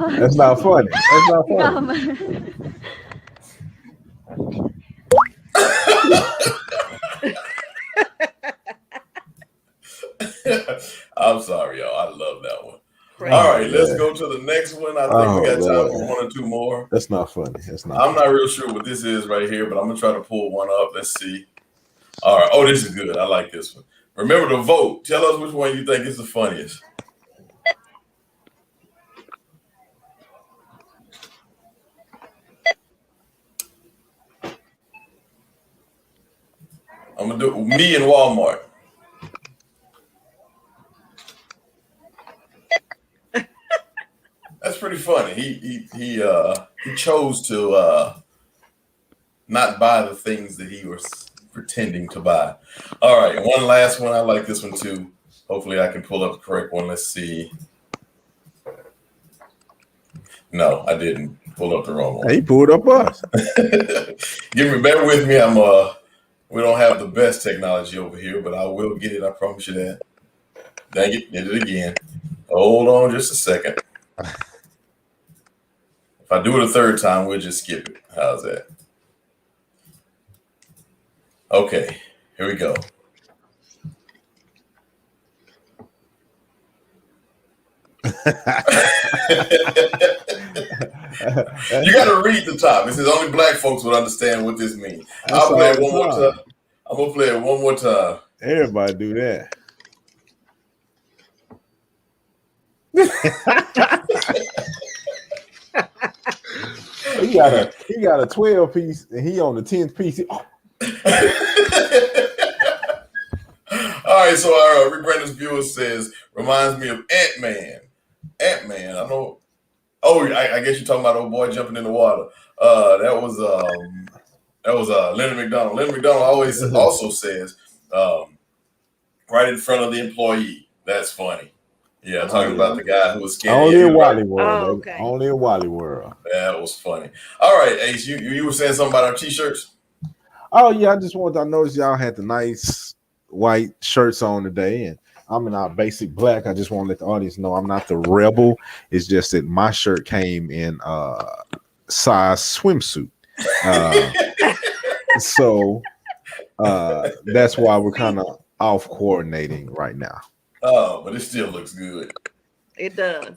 D: That's not funny. That's not funny.
B: I'm sorry, y'all. I love that one. All right, let's go to the next one. I think we got time for 1 or 2 more.
D: That's not funny. That's not.
B: I'm not real sure what this is right here, but I'm gonna try to pull one up. Let's see. All right. Oh, this is good. I like this one. Remember to vote. Tell us which one you think is the funniest. I'm gonna do me in Walmart. That's pretty funny. He chose to not buy the things that he was pretending to buy. All right, one last one. I like this one too. Hopefully, I can pull up the correct one. Let's see. No, I didn't pull up the wrong one.
D: He pulled up us.
B: Bear with me. We don't have the best technology over here, but I will get it. I promise you that. Dang it, did it again. Hold on just a second. If I do it a third time, we'll just skip it. How's that? Okay, here we go. You got to read the top. It says only black folks would understand what this means. I'll play it one more time. I'm going to play it one more time.
D: Everybody do that. He got a 12 piece and he on the 10th piece.
B: All right, so our Rick Brandon's viewer says reminds me of Ant-Man. Ant-Man, I know. Oh, I guess you're talking about old boy jumping in the water. That was Leonard McDonald. Leonard McDonald always also says right in front of the employee. That's funny. Yeah, talking about the guy who was scared.
D: Only in Wally World. Oh, okay. Only in Wally World.
B: That was funny. All right, Ace, you were saying something about our t-shirts?
D: Oh yeah, I noticed y'all had the nice white shirts on today, and I'm in our basic black. I just want to let the audience know I'm not the rebel. It's just that my shirt came in size swimsuit. So that's why we're kind of off coordinating right now.
B: Oh, but it still looks good.
C: It does.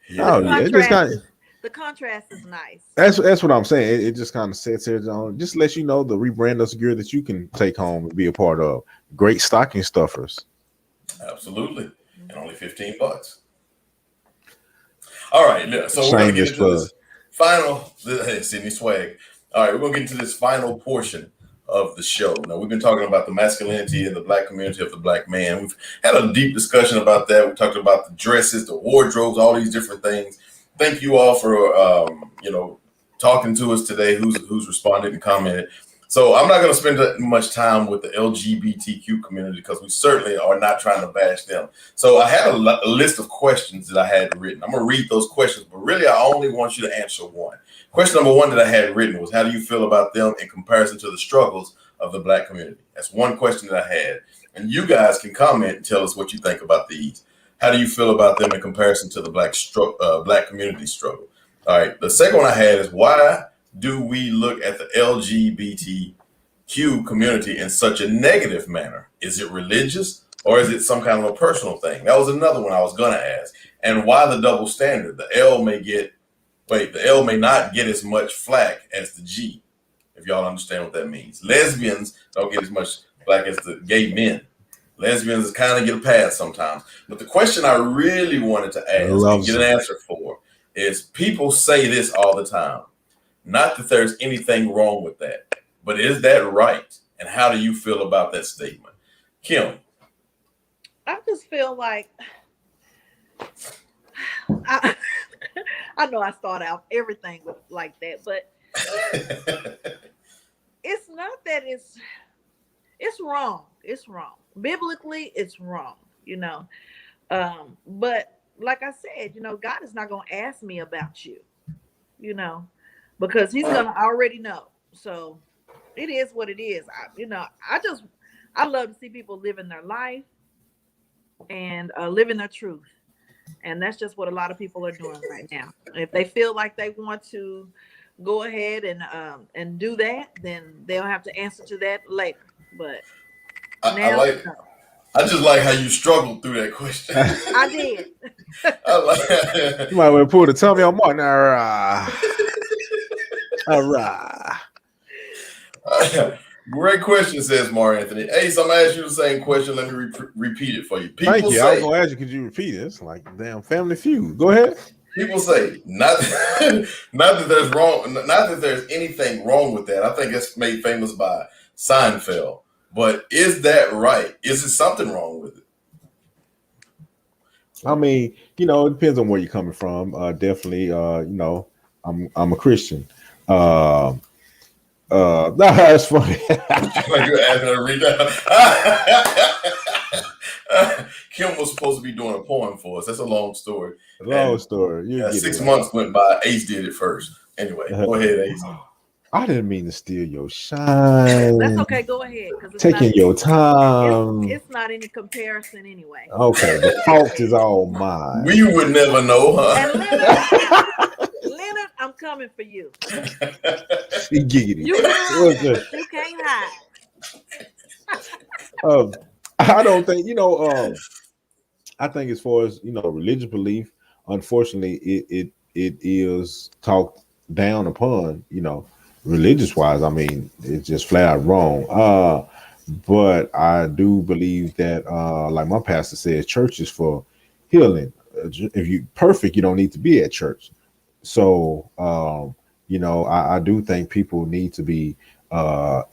D: Yeah. Oh yeah, it just kind of
C: the contrast is nice.
D: That's what I'm saying. It just kind of sets it on, just lets you know the rebrand of gear that you can take home and be a part of. Great stocking stuffers.
B: Absolutely. And only $15. All right. So we're going to get into this final, hey, Sydney Swag. All right, we're going to get into this final portion of the show. Now, we've been talking about the masculinity in the Black community of the Black man. We've had a deep discussion about that. We talked about the dresses, the wardrobes, all these different things. Thank you all for, talking to us today, who's responded and commented. So I'm not going to spend much time with the LGBTQ community because we certainly are not trying to bash them. So I had a list of questions that I had written. I'm going to read those questions, but really I only want you to answer one. Question number one that I had written was, how do you feel about them in comparison to the struggles of the Black community? That's one question that I had. And you guys can comment and tell us what you think about these. How do you feel about them in comparison to the Black community struggle? All right. The second one I had is, why do we look at the LGBTQ community in such a negative manner? Is it religious or is it some kind of a personal thing? That was another one I was going to ask. And why the double standard? The L may not get as much flack as the G, if y'all understand what that means. Lesbians don't get as much flack as the gay men. Lesbians kind of get a pass sometimes. But the question I really wanted to ask and get an answer for is, people say this all the time. Not that there's anything wrong with that, but is that right? And how do you feel about that statement? Kim?
C: I just feel like, I know I start out everything like that, but it's not that it's wrong. It's wrong. Biblically, it's wrong, but like I said, God is not going to ask me about you, because he's going to already know. So it is what it is. I love to see people living their life and living their truth. And that's just what a lot of people are doing right now. If they feel like they want to go ahead and do that, then they'll have to answer to that later. But
B: I just like how you struggled through that question.
C: I did.
D: You might want to pull the tummy on Martin. All right.
B: Great question, says Mar Anthony. Ace, I'm gonna ask you the same question. Let me repeat it for you.
D: Thank you. I was gonna ask you, could you repeat it? It's like damn Family Feud. Go ahead.
B: People say not that there's anything wrong with that. I think it's made famous by Seinfeld. But is that right? Is it something wrong with it?
D: I mean, it depends on where you're coming from. Definitely, I'm a Christian. That's funny.
B: Like you're asking her to read that. Kim was supposed to be doing a poem for us. That's a long story.
D: Story.
B: 6 months went by. Ace did it first. Anyway, go ahead, Ace.
D: I didn't mean to steal your shine.
C: That's okay. Go ahead.
D: Taking your time.
C: It's not any comparison anyway.
D: Okay, the fault is all mine.
B: We would never know, huh?
C: And Leonard, I'm coming for you.
D: Giggity.
C: You can't hide.
D: I don't think I think as far as religious belief, unfortunately, it is talked down upon. Religious wise, I mean, it's just flat out wrong. But I do believe that, like my pastor says, church is for healing. If you're perfect, you don't need to be at church. So, I do think people need to be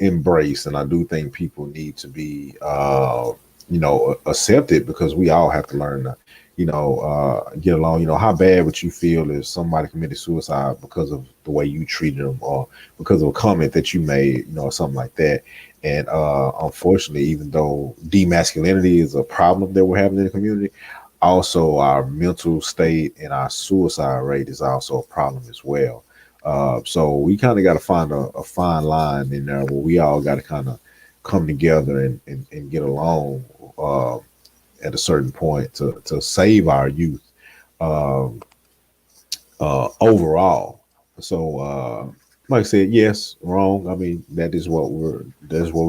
D: embraced, and I do think people need to be, accepted, because we all have to learn to, get along. How bad would you feel if somebody committed suicide because of the way you treated them, or because of a comment that you made, or something like that. And unfortunately, even though demasculinity is a problem that we're having in the community, also our mental state and our suicide rate is also a problem as well. So we kind of got to find a fine line in there where we all got to kind of come together and get along at a certain point to save our youth overall. So like I said, yes, wrong. I mean, that's what we're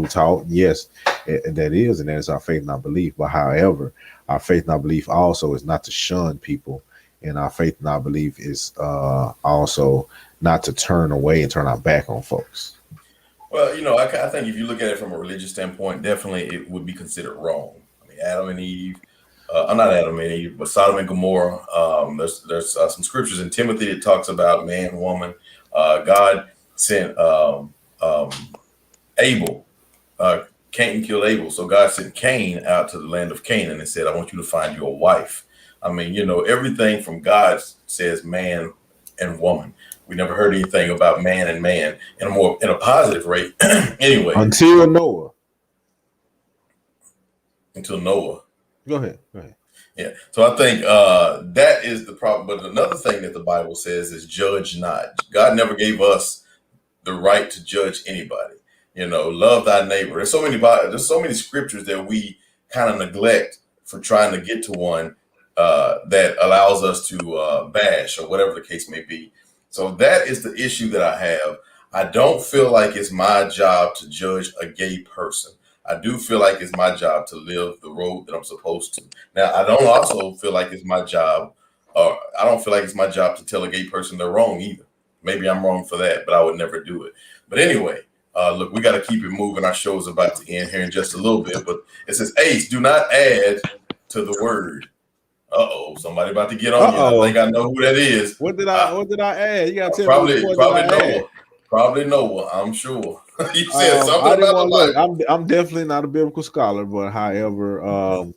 D: taught. Yes, and that is our faith and our belief. But however, our faith and our belief also is not to shun people And our faith and our belief is also not to turn away and turn our back on folks.
B: Well, you know, I think if you look at it from a religious standpoint, definitely it would be considered wrong. I mean, Adam and Eve, not Adam and Eve, but Sodom and Gomorrah. There's some scriptures in Timothy that talks about man, woman. God sent Abel. Cain killed Abel, so God sent Cain out to the land of Canaan and said, "I want you to find you a wife." I mean, you know, everything from God says man and woman. We never heard anything about man and man in a positive rate. Anyway,
D: until Noah.
B: Go
D: ahead.
B: Yeah. So I think that is the problem. But another thing that the Bible says is judge not. God never gave us the right to judge anybody. You know, love thy neighbor. There's so many scriptures that we kind of neglect for trying to get to one that allows us to bash or whatever the case may be. So that is the issue that I have. I don't feel like it's my job to judge a gay person. I do feel like it's my job to live the road that I'm supposed to. Now, I don't also feel like it's my job, or I don't feel like it's my job to tell a gay person they're wrong either. Maybe I'm wrong for that, but I would never do it. But anyway, look, we got to keep it moving. Our show is about to end here in just a little bit, but it says, Ace, do not add to the word. Somebody about to get on you. I think I know who that is.
D: What did I add? You gotta tell
B: probably
D: me
B: Noah. Probably Noah, I'm sure. You said something about the Bible.
D: I'm definitely not a biblical scholar, but however,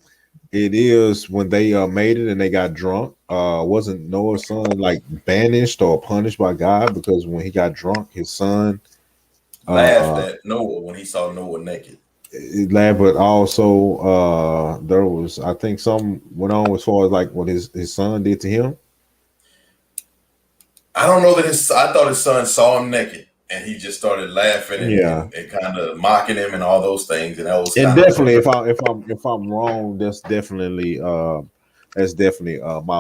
D: it is when they made it and they got drunk. Wasn't Noah's son like banished or punished by God because when he got drunk, his son
B: laughed at Noah when he saw Noah naked.
D: It laughed, but also there was, I think, some went on as far as like what his son did to him.
B: I don't know that I thought his son saw him naked and he just started laughing and kind of mocking him and all those things. And that was
D: definitely, if I'm wrong, that's definitely my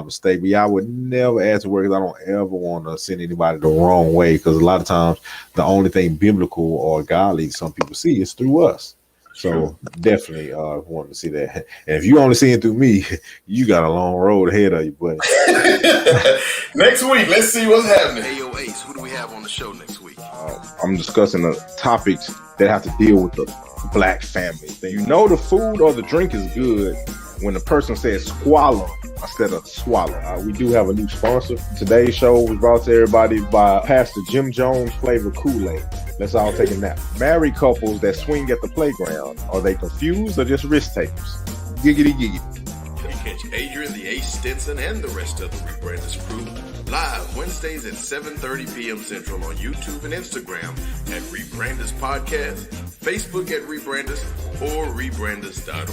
D: mistake. But yeah, I would never add to word because I don't ever want to send anybody the wrong way. Because a lot of times, the only thing biblical or godly some people see is through us. So definitely want to see that. And if you only see it through me, you got a long road ahead of you, buddy.
B: Next week, let's see what's happening.
M: Hey, yo, Ace, who do we have on the show next week?
D: I'm discussing the topics that have to deal with the black family. You know the food or the drink is good when the person says swallow instead of swallow. We do have a new sponsor. Today's show was brought to everybody by Pastor Jim Jones Flavor Kool-Aid. Let's all take a nap. Married couples that swing at the playground, are they confused or just risk takers? Giggity giggity.
M: You catch Adrian, the Ace, Stinson, and the rest of the Rebranders crew live Wednesdays at 7:30 p.m. Central on YouTube and Instagram at Rebranders Podcast, Facebook at Rebranders, or rebranders.org.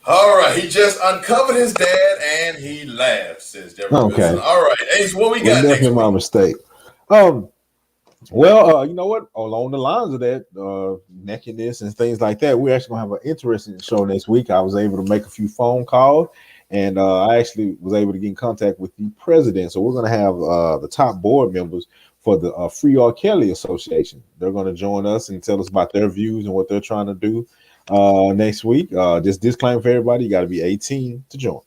B: All right, he just uncovered his dad and he laughed, says Jeffrey Goodson. All right, Ace, what we got next?
D: Definitely my mistake. Well, you know what? Along the lines of that, nakedness and things like that, we're actually gonna have an interesting show next week. I was able to make a few phone calls, and I actually was able to get in contact with the president. So we're gonna have the top board members for the Free R. Kelly Association. They're gonna join us and tell us about their views and what they're trying to do next week. Just disclaimer for everybody: you got to be 18 to join.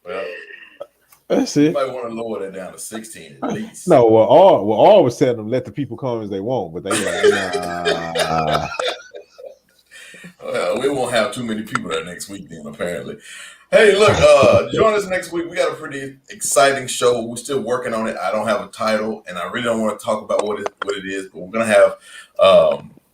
B: Well,
D: that's it.
B: You might want to lower that down to 16 at least.
D: No, well, all was telling them let the people come as they want, but they like, nah.
B: Well, we won't have too many people there next week then, apparently. Hey, look, join us next week. We got a pretty exciting show. We're still working on it. I don't have a title, and I really don't want to talk about what it is, but we're going to have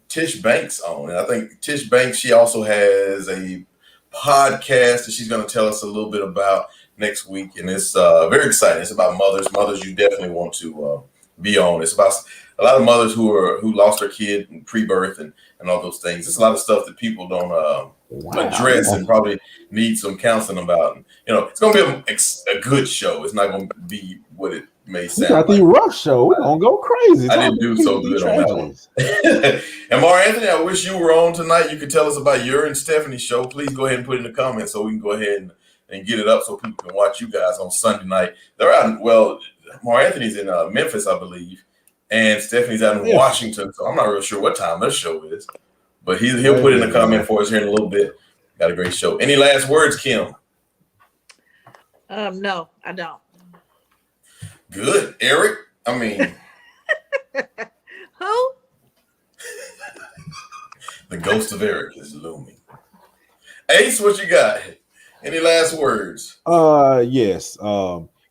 B: Tish Banks on. And I think Tish Banks, she also has a podcast that she's going to tell us a little bit about next week. And it's very exciting. It's about mothers. Mothers you definitely want to be on. It's about a lot of mothers who lost their kid in pre-birth and all those things. It's a lot of stuff that people don't address and probably need some counseling about. And, you know, it's going to be a good show. It's not going to be what it may
D: We
B: sound
D: got
B: like
D: the rough show. We're gonna go crazy.
B: I didn't do so good on that one. And Mar Anthony, I wish you were on tonight. You could tell us about your and Stephanie's show. Please go ahead and put it in the comments so we can go ahead and get it up so people can watch you guys on Sunday night. They're out. Well, Mar Anthony's in Memphis, I believe, and Stephanie's out in Washington. So I'm not real sure what time their show is, but he'll put it in the comment for us here in a little bit. Got a great show. Any last words, Kim?
C: No, I don't.
B: Good. Eric? I mean,
C: who?
B: The ghost of Eric is looming. Ace, what you got? Any last words?
D: Yes.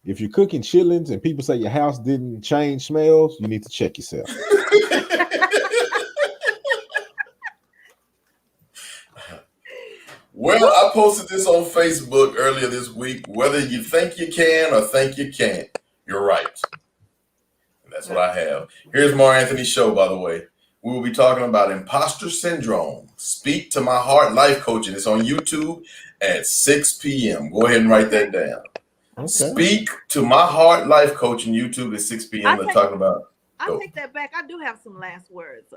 D: If you're cooking chitlins and people say your house didn't change smells, you need to check yourself.
B: Well, I posted this on Facebook earlier this week. Whether you think you can or think you can't, you're right. And that's what I have. Here's Mar Anthony's show, by the way. We will be talking about imposter syndrome. Speak to My Heart Life Coaching. It's on YouTube at 6 p.m. Go ahead and write that down. Okay. Speak to My Heart Life Coaching, YouTube at 6 p.m. They're talking about.
C: I take that back. I do have some last words.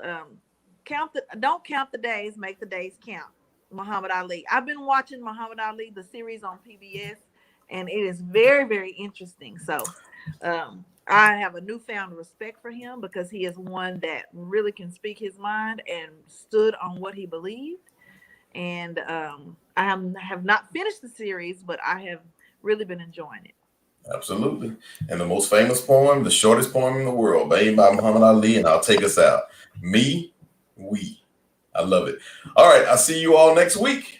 C: Don't count the days, make the days count. Muhammad Ali. I've been watching Muhammad Ali, the series on PBS, and it is very, very interesting. So I have a newfound respect for him because he is one that really can speak his mind and stood on what he believed. And I have not finished the series, but I have really been enjoying it.
B: Absolutely. And the most famous poem, the shortest poem in the world, made by Muhammad Ali, and I'll take us out. Me, we. I love it. All right. I'll see you all next week.